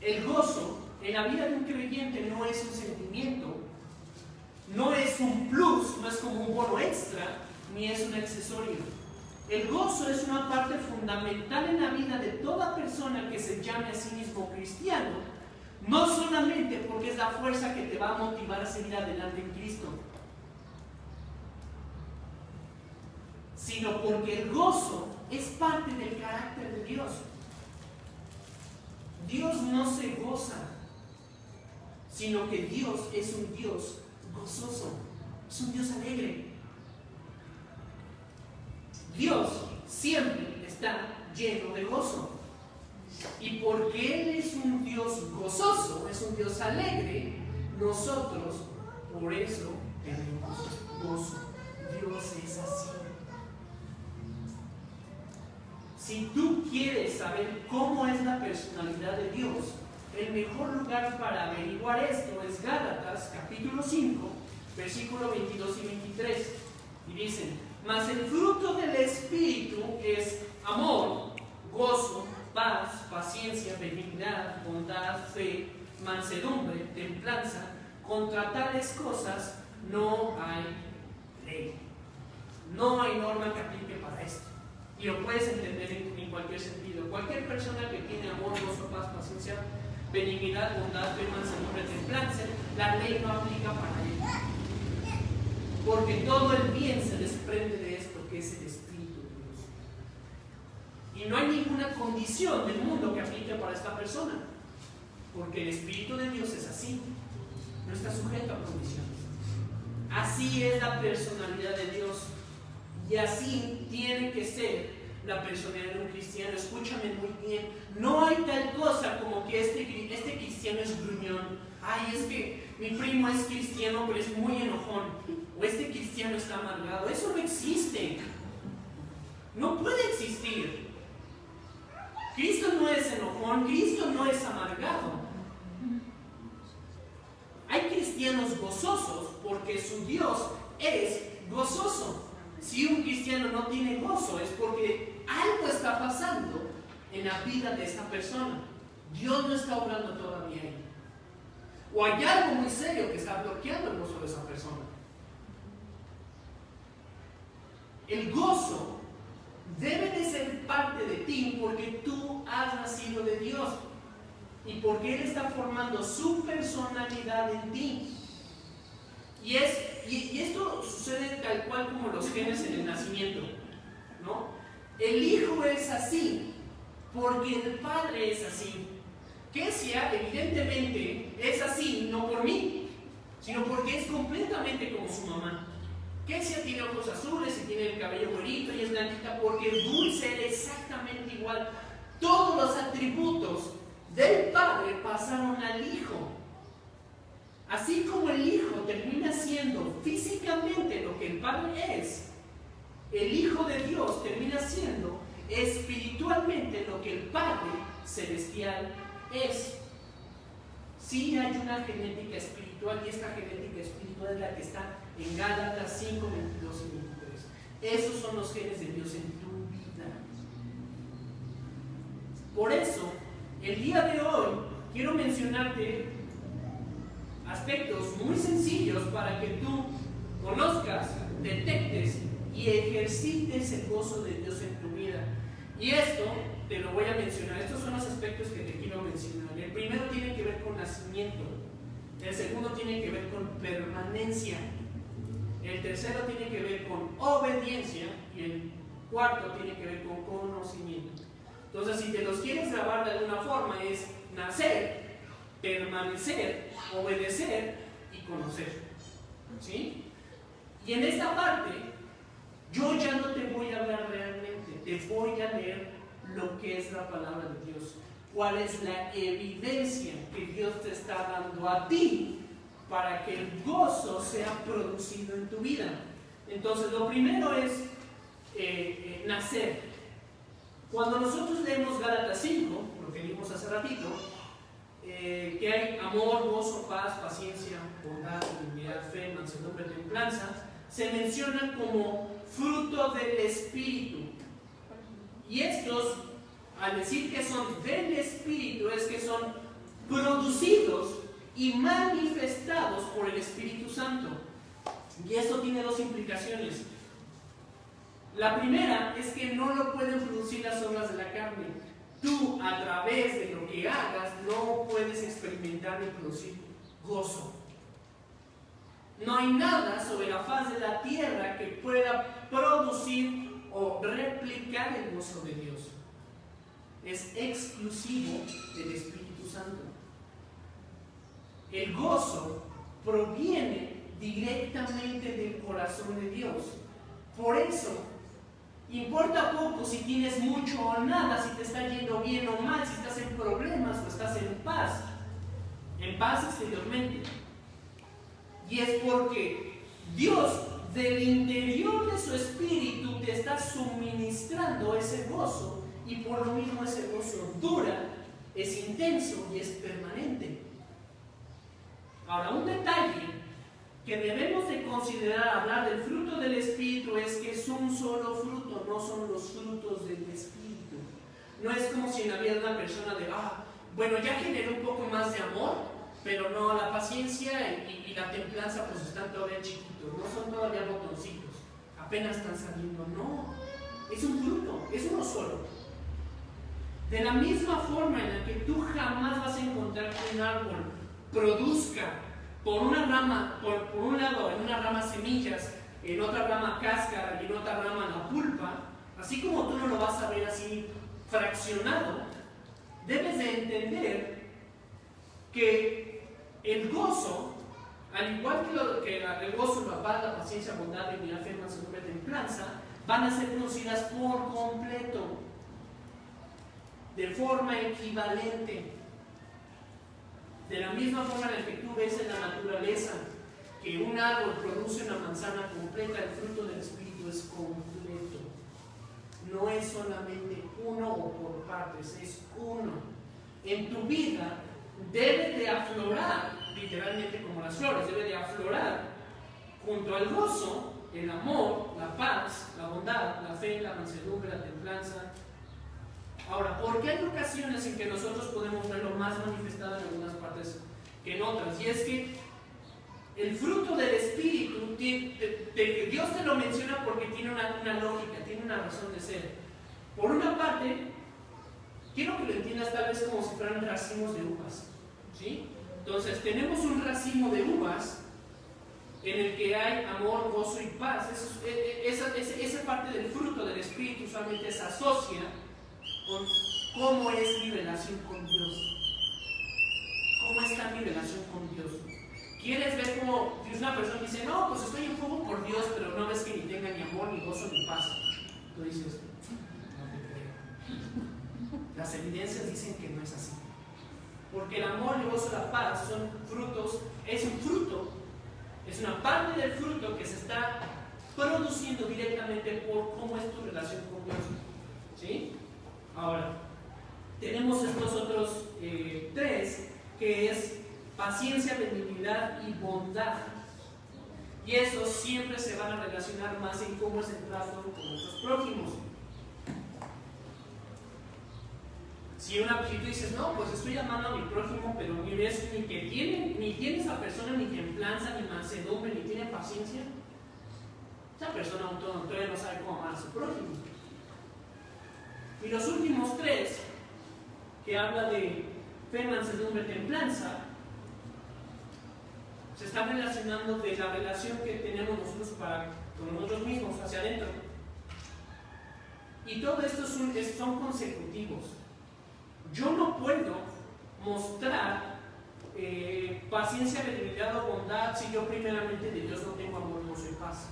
El gozo en la vida de un creyente no es un sentimiento, no es un plus, no es como un bono extra, ni es un accesorio. El gozo es una parte fundamental en la vida de toda persona que se llame a sí mismo cristiano, no solamente porque es la fuerza que te va a motivar a seguir adelante en Cristo, sino porque el gozo es parte del carácter de Dios. Dios no se goza, sino que Dios es un Dios gozoso, es un Dios alegre. Dios siempre está lleno de gozo. Y porque Él es un Dios gozoso, es un Dios alegre, nosotros por eso tenemos gozo. Dios es así. Si tú quieres saber cómo es la personalidad de Dios, el mejor lugar para averiguar esto es Gálatas capítulo 5, versículos 22 y 23. Y dicen: mas el fruto del Espíritu es amor, gozo, paz, paciencia, benignidad, bondad, fe, mansedumbre, templanza. Contra tales cosas no hay ley. No hay norma que aplique para esto. Y lo puedes entender en cualquier sentido. Cualquier persona que tiene amor, gozo, paz, paciencia, benignidad, bondad, fe, mansedumbre, templanza, la ley no aplica para él. Porque todo el bien se desprende de esto, que es el Espíritu de Dios. Y no hay ninguna condición del mundo que aplique para esta persona, porque el Espíritu de Dios es así, no está sujeto a condiciones. Así es la personalidad de Dios, y así tiene que ser la personalidad de un cristiano. Escúchame muy bien, no hay tal cosa como que este cristiano es gruñón. Ay, es que mi primo es cristiano pero es muy enojón, o este cristiano está amargado. Eso no existe, no puede existir. Cristo no es enojón, Cristo no es amargado. Hay cristianos gozosos porque su Dios es gozoso. Si un cristiano no tiene gozo es porque algo está pasando en la vida de esta persona. Dios no está obrando todavía ahí. O hay algo muy serio que está bloqueando el gozo de esa persona. El gozo debe de ser parte de ti porque tú has nacido de Dios y porque Él está formando su personalidad en ti. Y esto sucede tal cual como los genes en el nacimiento, ¿no? El hijo es así porque el padre es así. Kesia evidentemente es así, no por mí, sino porque es completamente como su mamá. Kesia tiene ojos azules y tiene el cabello bonito y es blanquita porque Dulce es exactamente igual. Todos los atributos del padre pasaron al hijo. Así como el hijo termina siendo físicamente lo que el padre es, el hijo de Dios termina siendo espiritualmente lo que el Padre celestial es. Sí hay una genética espiritual y esta genética espiritual es la que está en Gálatas 5, 22 y 23. Esos son los genes de Dios en tu vida. Por eso, el día de hoy quiero mencionarte aspectos muy sencillos para que tú conozcas, detectes y ejercites el gozo de Dios en tu vida. Y esto te lo voy a mencionar. Estos son los aspectos que te quiero mencionar. El primero tiene que ver con nacimiento. El segundo tiene que ver con permanencia. El tercero tiene que ver con obediencia. Y el cuarto tiene que ver con conocimiento. Entonces, si te los quieres grabar de alguna forma, es nacer, permanecer, obedecer y conocer. ¿Sí? Y en esta parte, yo ya no te voy a hablar realmente, te voy a leer lo que es la palabra de Dios. ¿Cuál es la evidencia que Dios te está dando a ti para que el gozo sea producido en tu vida? Entonces, lo primero es nacer. Cuando nosotros leemos Gálatas 5, lo que vimos hace ratito, que hay amor, gozo, paz, paciencia, bondad, benignidad, fe, mansedumbre, templanza, se mencionan como fruto del Espíritu. Y estos, al decir que son del Espíritu, es que son producidos y manifestados por el Espíritu Santo. Y esto tiene dos implicaciones. La primera es que no lo pueden producir las obras de la carne. Tú, a través de lo que hagas, no puedes experimentar ni producir gozo. No hay nada sobre la faz de la tierra que pueda producir o replicar el gozo de Dios. Es exclusivo del Espíritu Santo. El gozo proviene directamente del corazón de Dios. Por eso, importa poco si tienes mucho o nada, si te está yendo bien o mal, si estás en problemas o estás en paz exteriormente. Y es porque Dios, del interior de su espíritu, te está suministrando ese gozo, y por lo mismo ese gozo dura, es intenso y es permanente. Ahora, un detalle que debemos de considerar al hablar del fruto del Espíritu es que es un solo fruto, no son los frutos del Espíritu. No es como si en la vida de una persona de, bueno, ya generé un poco más de amor, pero no, la paciencia y la templanza pues están todavía chiquitos, no son todavía botoncitos, apenas están saliendo. No, es un fruto, es uno solo. De la misma forma en la que tú jamás vas a encontrar que un árbol produzca por una rama, por un lado en una rama semillas, en otra rama cáscara y en otra rama la pulpa, así como tú no lo vas a ver así fraccionado, debes de entender que el gozo, al igual que el gozo, la paz, la paciencia, bondad, benignidad, fe, mansedumbre, templanza, van a ser producidas por completo, de forma equivalente. De la misma forma en la que tú ves en la naturaleza que un árbol produce una manzana completa, el fruto del Espíritu es completo. No es solamente uno o por partes, es uno. En tu vida debe de aflorar, literalmente como las flores, debe de aflorar junto al gozo, el amor, la paz, la bondad, la fe, la mansedumbre, la templanza. Ahora, ¿por qué hay ocasiones en que nosotros podemos verlo más manifestado en algunas partes que en otras? Y es que el fruto del Espíritu, Dios te lo menciona porque tiene una lógica, tiene una razón de ser. Por una parte, quiero que lo entiendas tal vez como si fueran racimos de uvas, ¿sí? Entonces, tenemos un racimo de uvas en el que hay amor, gozo y paz. Esa parte del fruto del Espíritu usualmente se asocia con cómo es mi relación con Dios. ¿Cómo está mi relación con Dios? ¿Quieres ver cómo una persona dice, no, pues estoy en fuego por Dios, pero no ves que ni tenga ni amor, ni gozo, ni paz? Tú dices, no te creo. Las evidencias dicen que no es así. Porque el amor, el gozo, la paz son frutos, es un fruto, es una parte del fruto que se está produciendo directamente por cómo es tu relación con Dios. ¿Sí? Ahora, tenemos estos otros tres, que es paciencia, benignidad y bondad. Y esos siempre se van a relacionar más en cómo es el trato con nuestros prójimos. Si tú dices, no, pues estoy amando a mi prójimo, pero ni tiene esa persona ni templanza, ni mansedumbre, ni tiene paciencia, esa persona todavía no sabe cómo amar a su prójimo. Y los últimos tres, que habla de fe, mansedumbre, templanza, se están relacionando de la relación que tenemos nosotros con nosotros mismos, hacia adentro. Y todo esto son consecutivos. Yo no puedo mostrar paciencia, benignidad o bondad si yo primeramente de Dios no tengo amor, gozo y paz.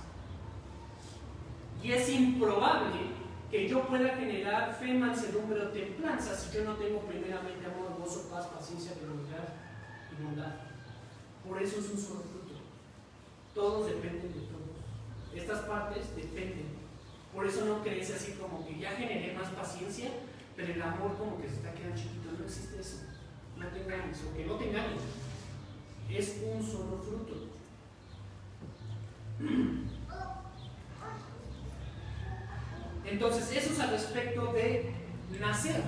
Y es improbable que yo pueda generar fe, mansedumbre o templanza si yo no tengo primeramente amor, gozo, paz, paciencia, benignidad y bondad. Por eso es un solo fruto. Todos dependen de todos. Estas partes dependen. Por eso no crece así como que ya generé más paciencia, pero el amor como que se está quedando chiquito. No existe eso. no te engañes, o que no te engañes. Es un solo fruto. Entonces, eso es al respecto de nacer.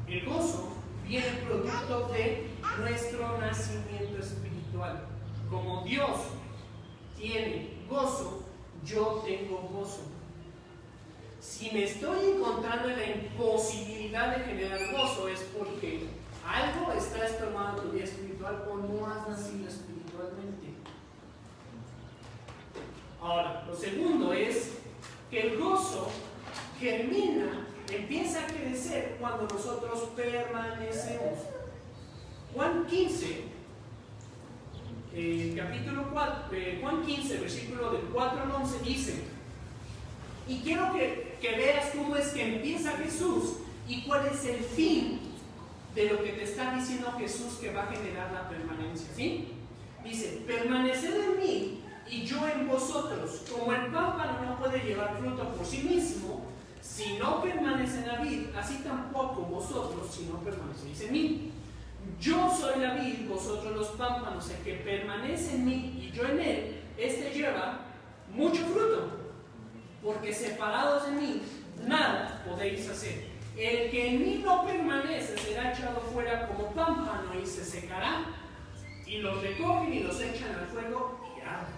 El gozo viene producto de nuestro nacimiento espiritual. Como Dios tiene gozo, yo tengo gozo. Si me estoy encontrando en la imposibilidad de generar gozo, es porque algo está estornado en tu vida espiritual o no has nacido espiritualmente. Ahora, lo segundo es que el gozo germina, empieza a crecer cuando nosotros permanecemos. Juan 15, capítulo 4, Juan 15, versículo del 4 al 11 dice, y quiero que veas cómo es que empieza Jesús y cuál es el fin de lo que te está diciendo Jesús que va a generar la permanencia, ¿sí? Dice, permaneced en mí y yo en vosotros. Como el pámpano no puede llevar fruto por sí mismo, si no permanece en la vid, así tampoco vosotros si no permanecéis en mí. Yo soy la vid, vosotros los pámpanos. El que permanece en mí y yo en él, este lleva mucho fruto, porque separados de mí nada podéis hacer. El que en mí no permanece será echado fuera como pámpano y se secará, y los recogen y los echan al fuego y arden.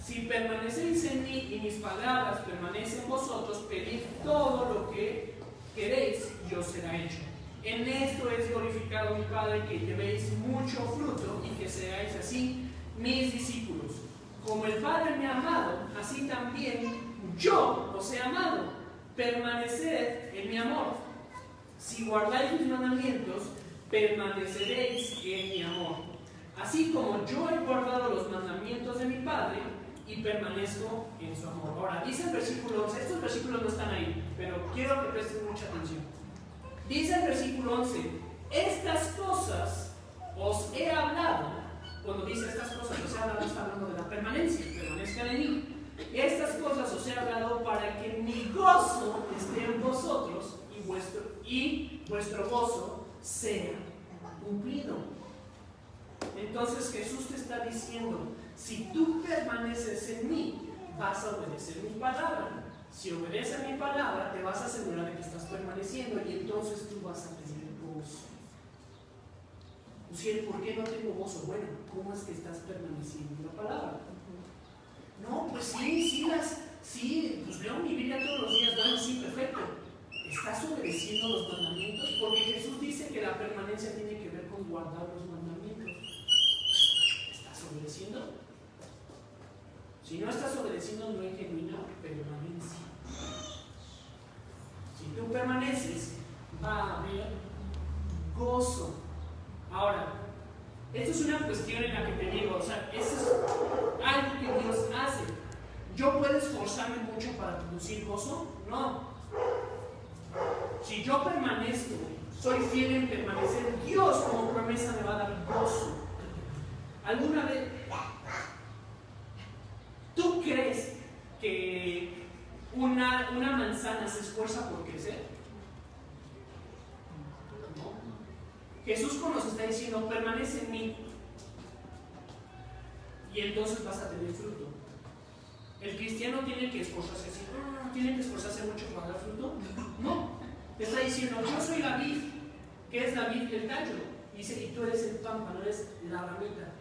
Si permanecéis en mí y mis palabras permanecen en vosotros, pedid todo lo que queréis y os será hecho. En esto es glorificado mi Padre, que llevéis mucho fruto y que seáis así mis discípulos. Como el Padre me ha amado, así también yo os he amado. Permaneced en mi amor. Si guardáis mis mandamientos, permaneceréis en mi amor. Así como yo he guardado los mandamientos de mi Padre y permanezco en su amor. Ahora, dice el versículo 11, estos versículos no están ahí, pero quiero que presten mucha atención. Dice el versículo 11, estas cosas os he hablado. Cuando dice estas cosas os he hablado, está hablando de la permanencia, permanezcan en mí. Estas cosas os he hablado para que mi gozo esté en vosotros y vuestro gozo sea cumplido. Entonces Jesús te está diciendo, si tú permaneces en mí, vas a obedecer mi palabra. Si obedeces mi palabra, te vas a asegurar de que estás permaneciendo y entonces tú vas a tener gozo. Uciel, ¿por qué no tengo gozo? Bueno, ¿cómo es que estás permaneciendo en la palabra? No, pues sí, pues leo mi Biblia todos los días. Bueno, sí, perfecto. ¿Estás obedeciendo los mandamientos? Porque Jesús dice que la permanencia tiene que ver con guardar los mandamientos. ¿Estás obedeciendo? Si no estás obedeciendo, no hay genuina permanencia. Si tú permaneces, va a haber gozo. Ahora, esto es una cuestión en la que te digo, o sea, eso es algo que Dios hace. ¿Yo puedo esforzarme mucho para producir gozo? No. Si yo permanezco, soy fiel en permanecer, Dios como promesa me va a dar gozo. ¿Alguna vez tú crees que una manzana se esfuerza por crecer? No. Jesús como nos está diciendo, permanece en mí y entonces vas a tener fruto. El cristiano tiene que esforzarse así, tiene que esforzarse mucho para dar fruto. No, te está diciendo, yo soy la vid. ¿Qué es la vid? El tallo. Dice, y tú eres el pámpano, eres la ramita.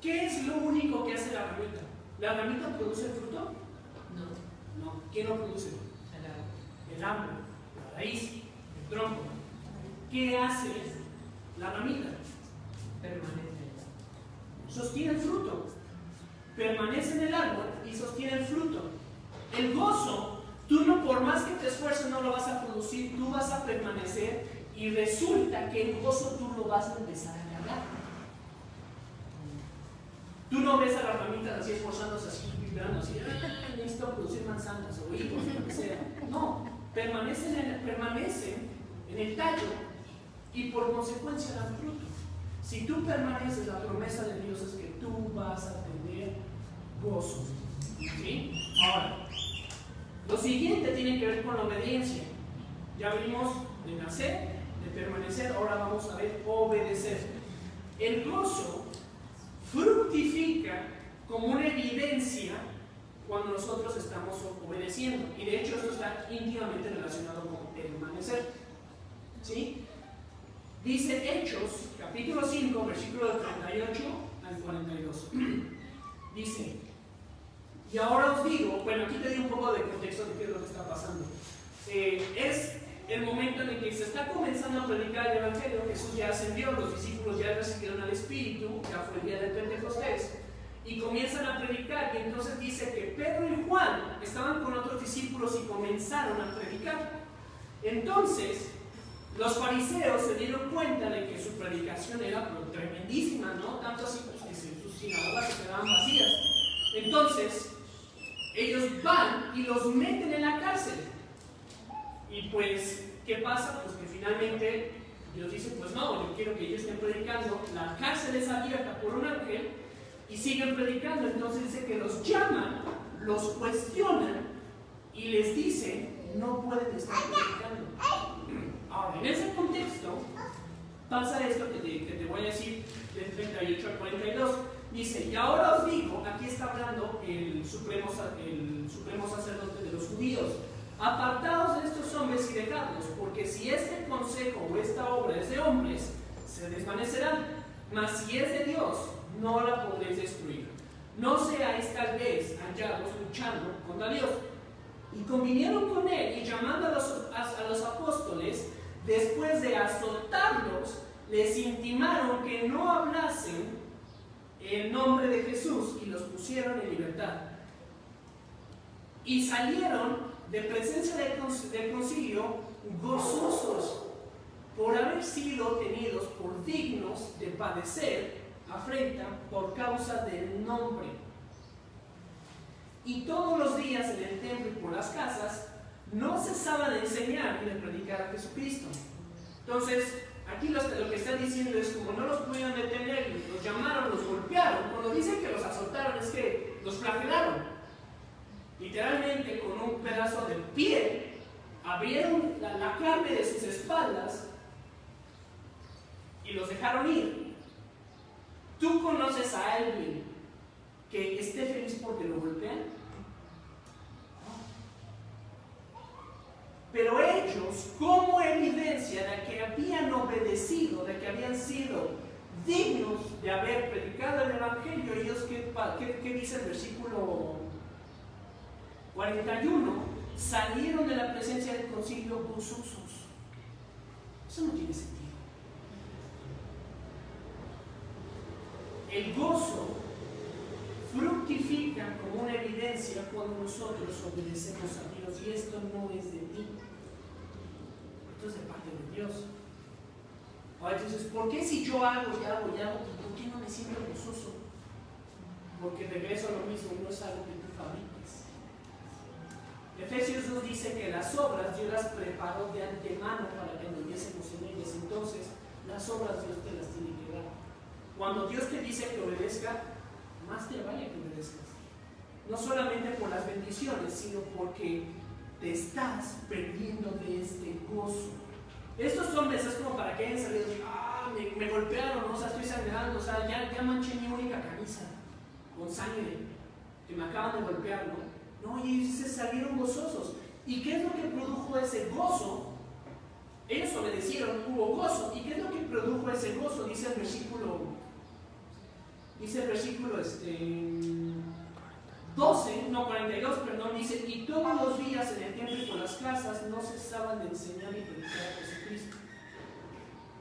¿Qué es lo único que hace la ramita? ¿La ramita produce fruto? No. ¿Quién lo produce? El árbol, la raíz, el tronco. ¿Qué hace la ramita? Permanece. Sostiene el fruto. Permanece en el árbol y sostiene el fruto. El gozo, tú no, por más que te esfuerces, no lo vas a producir, tú vas a permanecer y resulta que el gozo tú lo vas a empezar a ganar. Tú no ves a las ramitas así esforzándose, así vibrando, así, necesito producir manzanas o higos, lo que sea. No, permanecen en el tallo y por consecuencia dan fruto. Si tú permaneces, la promesa de Dios es que tú vas a tener gozo. ¿Sí? Ahora, lo siguiente tiene que ver con la obediencia. Ya vimos de nacer, de permanecer, ahora vamos a ver obedecer. El gozo fructifica como una evidencia cuando nosotros estamos obedeciendo. Y de hecho esto está íntimamente relacionado con permanecer. ¿Sí? Dice Hechos, capítulo 5, versículo del 38 al 42. Dice, y ahora os digo, bueno, aquí te doy un poco de contexto de qué es lo que está pasando. Es el momento en el que se está comenzando a predicar el Evangelio. Jesús ya ascendió, los discípulos ya recibieron al Espíritu, ya fue el día del Pentecostés, y comienzan a predicar. Y entonces dice que Pedro y Juan estaban con otros discípulos y comenzaron a predicar. Entonces los fariseos se dieron cuenta de que su predicación era tremendísima, ¿no? Tanto así pues, que sus sinagogas se quedaban vacías. Entonces ellos van y los meten en la cárcel. Y pues, ¿qué pasa? Pues que finalmente Dios dice, pues no, yo quiero que ellos estén predicando. La cárcel es abierta por un ángel y siguen predicando. Entonces dice que los llaman, los cuestionan y les dice, no pueden estar predicando. Ahora, en ese contexto pasa esto que te voy a decir del 38 al 42. Dice, y ahora os digo, aquí está hablando el supremo sacerdote de los judíos, apartaos de estos hombres y dejadlos, porque si este consejo o esta obra es de hombres, se desvanecerán, mas si es de Dios, no la podréis destruir. No seáis tal vez hallados luchando contra Dios. Y convinieron con él, y llamando a los apóstoles, después de azotarlos, les intimaron que no hablasen el nombre de Jesús, y los pusieron en libertad. Y salieron de presencia del concilio gozosos por haber sido tenidos por dignos de padecer afrenta por causa del nombre. Y todos los días en el templo y por las casas no cesaban de enseñar y de predicar a Jesucristo. Entonces, aquí lo que está diciendo es, como no los pudieron detener, los llamaron, los golpearon. Cuando dicen que los azotaron, es que los flagelaron. Literalmente, con un pedazo de piel, abrieron la carne de sus espaldas y los dejaron ir. ¿Tú conoces a alguien que esté feliz porque lo golpean? Pero ellos, como evidencia de que habían obedecido, de que habían sido dignos de haber predicado el Evangelio, ellos, ¿qué dice el versículo 41? Salieron de la presencia del concilio gozosos. Eso no tiene sentido. El gozo fructifica como una evidencia cuando nosotros obedecemos a Dios, y esto no es de ti, esto es de parte de Dios. Ahora entonces, ¿por qué si yo hago y hago y hago, por qué no me siento gozoso? Porque regreso a lo mismo, no es algo que tú fabriques. Efesios 2 dice que las obras Dios las preparó de antemano para que anduviésemos en ellas. Entonces, las obras Dios te las tiene que dar. Cuando Dios te dice que obedezca, más te vale que obedezcas. No solamente por las bendiciones, sino porque te estás perdiendo de este gozo. Estos hombres es como para que hayan salido, me golpearon, o sea, estoy sangrando, o sea, ya manché mi única camisa con sangre, que me acaban de golpear, ¿no? No, y se salieron gozosos. ¿Y qué es lo que produjo ese gozo? Ellos obedecieron, hubo gozo. ¿Y qué es lo que produjo ese gozo? Dice el versículo 42, perdón, dice, y todos los días en el templo y por las casas no cesaban de enseñar y predicar a Jesucristo.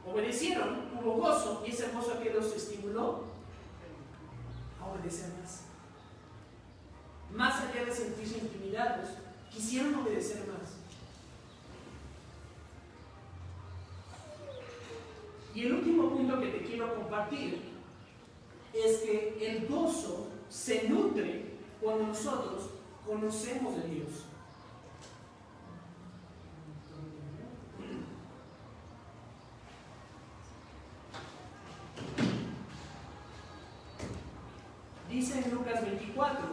Obedecieron, hubo gozo, y ese gozo que los estimuló a obedecer más. Más allá de sentirse intimidados, quisieron obedecer más. Y el último punto que te quiero compartir es que el gozo se nutre cuando nosotros conocemos de Dios. Dice en Lucas 24,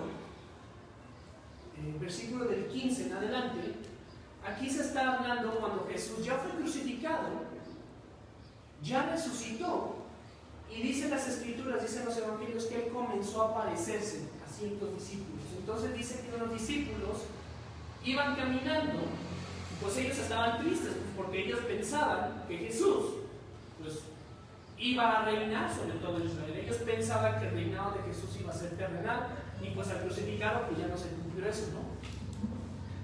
versículo del 15 en adelante, aquí se está hablando cuando Jesús ya fue crucificado ya resucitó. Y dicen las escrituras, dicen los evangelios, que Él comenzó a aparecerse a ciertos discípulos. Entonces dice que los discípulos iban caminando, pues ellos estaban tristes, porque ellos pensaban que Jesús pues iba a reinar sobre todo Israel. Ellos pensaban que el reinado de Jesús iba a ser terrenal, y pues al crucificarlo pues ya no se cumplió eso, ¿no?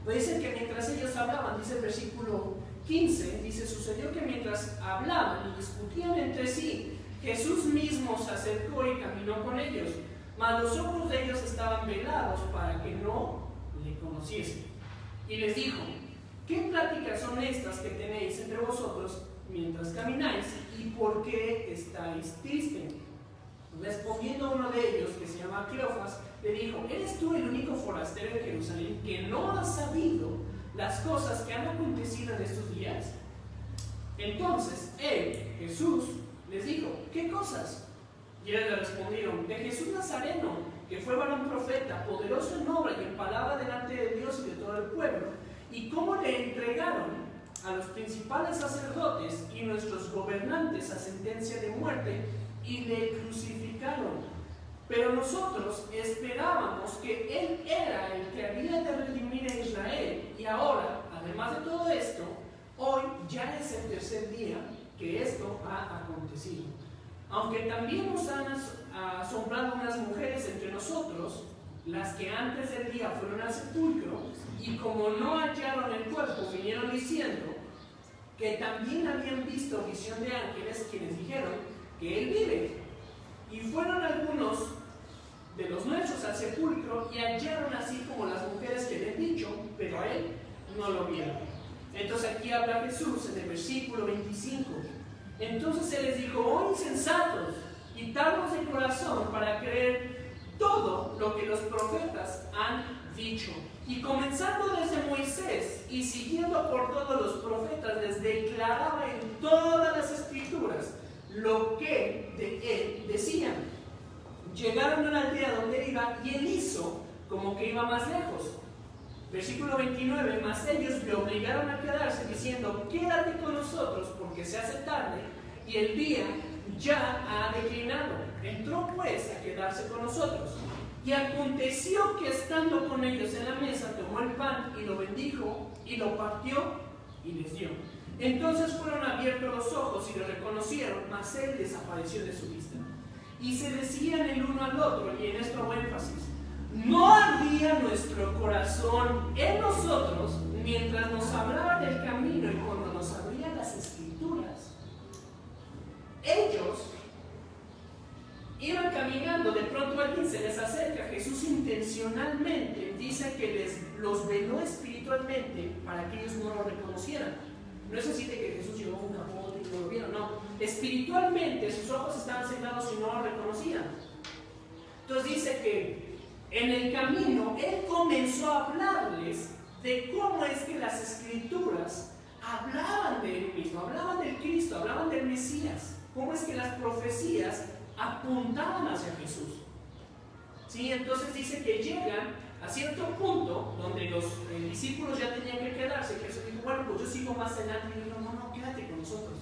Pues dicen que mientras ellos hablaban, dice el versículo 15, dice: sucedió que mientras hablaban y discutían entre sí, Jesús mismo se acercó y caminó con ellos, mas los ojos de ellos estaban velados para que no le conociesen. Y les dijo: ¿qué pláticas son estas que tenéis entre vosotros mientras camináis, y por qué estáis tristes? Respondiendo uno de ellos, que se llama Cleofas, le dijo: ¿eres tú el único forastero en Jerusalén que no has sabido las cosas que han acontecido en estos días? Entonces él, Jesús, les dijo: ¿qué cosas? Y ellos le respondieron: de Jesús Nazareno, que fue varón profeta, poderoso en obra y en palabra delante de Dios y de todo el pueblo, y cómo le entregaron a los principales sacerdotes y nuestros gobernantes a sentencia de muerte, y le crucificaron. Pero nosotros esperábamos que Él era el que había de redimir a Israel, y ahora, además de todo esto, hoy ya es el tercer día que esto ha acontecido. Aunque también nos han asombrado unas mujeres entre nosotros, las que antes del día fueron al sepulcro, y como no hallaron el cuerpo, vinieron diciendo que también habían visto visión de ángeles, quienes dijeron que Él vive. Y fueron algunos de los nuestros al sepulcro y hallaron así como las mujeres que le han dicho, pero a Él no lo vieron. Entonces aquí habla Jesús en el versículo 25. Entonces Él les dijo: oh insensatos y tardos de corazón para creer todo lo que los profetas han dicho. Y comenzando desde Moisés y siguiendo por todos los profetas, les declaraba en todas las escrituras lo que de Él decían. Llegaron a la aldea donde iba, y Él hizo como que iba más lejos. Versículo 29, mas ellos le obligaron a quedarse, diciendo: quédate con nosotros, porque se hace tarde y el día ya ha declinado. Entró pues a quedarse con nosotros. Y aconteció que estando con ellos en la mesa, tomó el pan y lo bendijo y lo partió y les dio. Entonces fueron abiertos los ojos y lo reconocieron, mas Él desapareció de su vista. Y se decían el uno al otro, y en esto hago énfasis: ¿no ardía nuestro corazón en nosotros mientras nos hablaba del camino y cuando nos abría las escrituras? Ellos iban caminando, de pronto alguien se les acerca. Jesús intencionalmente dice que los veló espiritualmente para que ellos no lo reconocieran. No es así de que Jesús llevó un capote y no lo vieron, no. Espiritualmente sus ojos estaban cegados y no lo reconocían. Entonces dice que en el camino Él comenzó a hablarles de cómo es que las escrituras hablaban de Él mismo, hablaban del Cristo, hablaban del Mesías, cómo es que las profecías apuntaban hacia Jesús. ¿Sí? Entonces dice que llegan a cierto punto donde los discípulos ya tenían que quedarse. Jesús dijo: bueno, pues yo sigo más adelante. Y dijo: no, quédate con nosotros.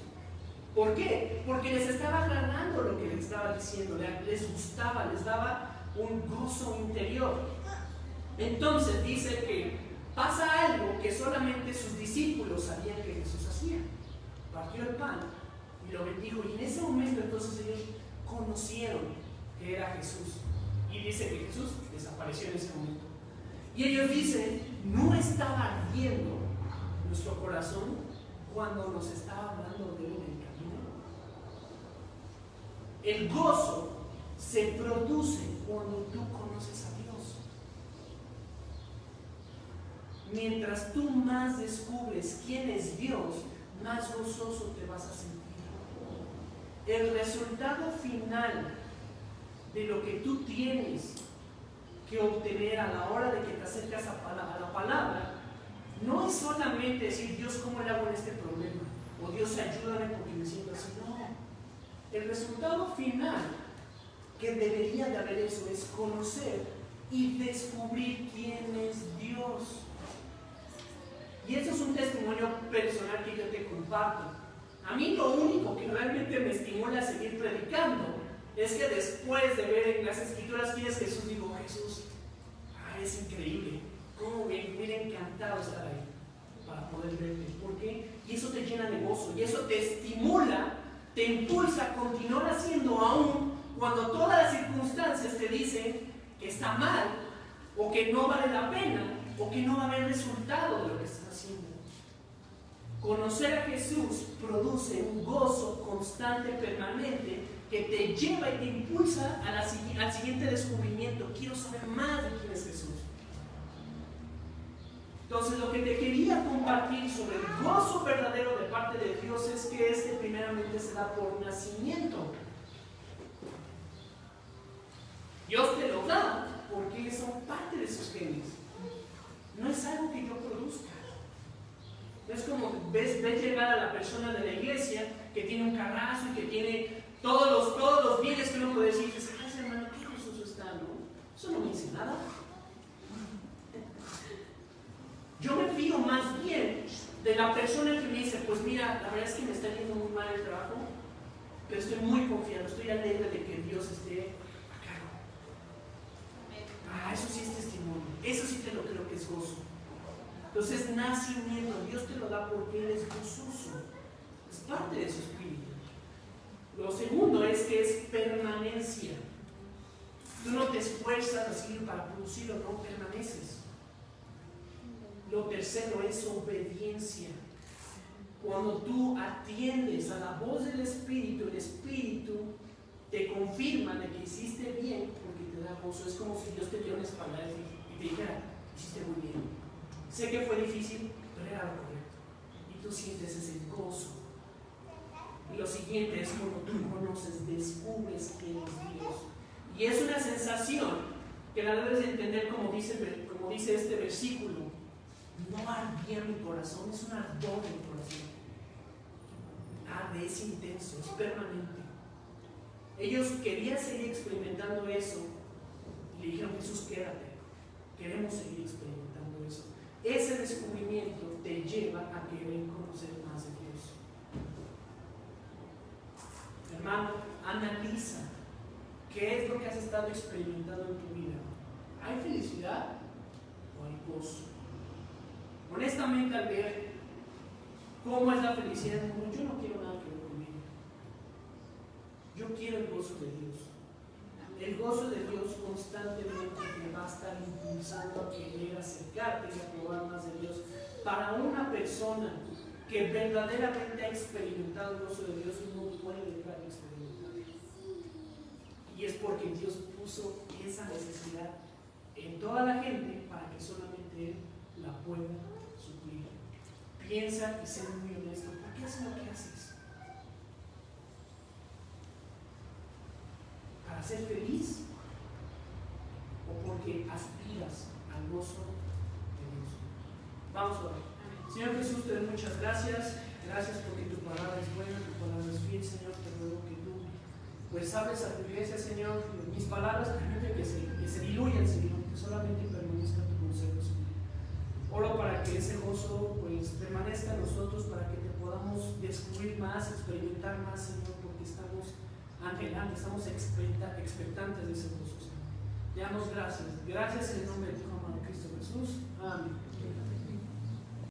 ¿Por qué? Porque les estaba agradando lo que les estaba diciendo, les gustaba, les daba un gozo interior. Entonces dice que pasa algo que solamente sus discípulos sabían que Jesús hacía. Partió el pan y lo bendijo, y en ese momento entonces ellos conocieron que era Jesús. Y dice que Jesús desapareció en ese momento. Y ellos dicen: ¿no estaba ardiendo nuestro corazón cuando nos estaba hablando de Él en el camino? El gozo se produce cuando tú conoces a Dios. Mientras tú más descubres quién es Dios, más gozoso te vas a sentir. El resultado final de lo que tú tienes que obtener a la hora de que te acercas a la palabra no es solamente decir: Dios, ¿cómo le hago en este problema? O Dios, ayúdame porque me siento así. No. El resultado final que debería de haber eso es conocer y descubrir quién es Dios. Y eso es un testimonio personal que yo te comparto. A mí lo único que realmente me estimula a seguir predicando es que después de ver en las Escrituras quién es Jesús, digo, Jesús, es increíble, cómo me hubiera encantado estar ahí para poder verle. ¿Por qué? Y eso te llena de gozo, y eso te estimula, te impulsa a continuar haciendo aún cuando todas las circunstancias te dicen que está mal, o que no vale la pena, o que no va a haber resultado de lo que estás haciendo. Conocer a Jesús produce un gozo constante, permanente, que te lleva y te impulsa al siguiente descubrimiento. Quiero saber más de quién es Jesús. Entonces, lo que te quería compartir sobre el gozo verdadero de parte de Dios es que este primeramente se da por nacimiento. Dios te lo da porque son parte de sus genes. No es algo que yo produzca. No es como ves llegar a la persona de la iglesia que tiene un carrazo y que tiene todos los bienes que uno puede decir. Y dices, ay, hermano, qué gozoso está, ¿no? Eso no me dice nada. Yo me fío más bien de la persona que me dice, pues mira, la verdad es que me está yendo muy mal el trabajo, pero estoy muy confiado, estoy alegre de que Dios esté a cargo. Eso sí es testimonio, eso sí te lo creo que es gozo. Entonces, nacimiento, Dios te lo da porque Él es gozoso, es parte de su espíritu. Lo segundo es que es permanencia. Tú no te esfuerzas a seguir para producirlo, no permaneces. Lo tercero es obediencia. Cuando tú atiendes a la voz del Espíritu, el Espíritu te confirma de que hiciste bien porque te da gozo. Es como si Dios te diera una espalda y te dijera, hiciste muy bien. Sé que fue difícil, pero era lo correcto. Y tú sientes ese gozo. Y lo siguiente es cuando tú conoces, descubres quién es Dios. Y es una sensación que la debes de entender como dice este versículo. No ardía mi corazón, es un ardor en mi corazón. Arde, es intenso, es permanente. Ellos querían seguir experimentando eso y le dijeron, Jesús, quédate, queremos seguir experimentando eso. Ese descubrimiento te lleva a querer conocer más de Dios. Hermano, analiza qué es lo que has estado experimentando en tu vida. ¿Hay felicidad o hay gozo? Honestamente, al ver cómo es la felicidad del mundo, yo no quiero nada que ver conmigo. Yo quiero el gozo de Dios. El gozo de Dios constantemente te va a estar impulsando a querer acercarte y a probar más de Dios. Para una persona que verdaderamente ha experimentado el gozo de Dios, no puede dejar de experimentarlo. Y es porque Dios puso esa necesidad en toda la gente para que solamente Él la pueda suplir. Piensa y sé muy honesto. ¿Por qué haces lo que haces? ¿Para ser feliz? ¿O porque aspiras al gozo de Dios? Vamos a orar. Señor Jesús, te doy muchas gracias. Gracias porque tu palabra es buena, tu palabra es fiel, Señor. Te ruego que tú pues hables a tu iglesia, Señor. Mis palabras permiten que se diluyan, Señor, que solamente permanezca tu consejo, Señor. Oro para que ese gozo pues permanezca en nosotros, para que te podamos descubrir más, experimentar más, Señor, porque estamos anhelantes, estamos expectantes de ese gozo, Señor. Te damos gracias. Gracias en el nombre de tu amado Cristo Jesús. Amén.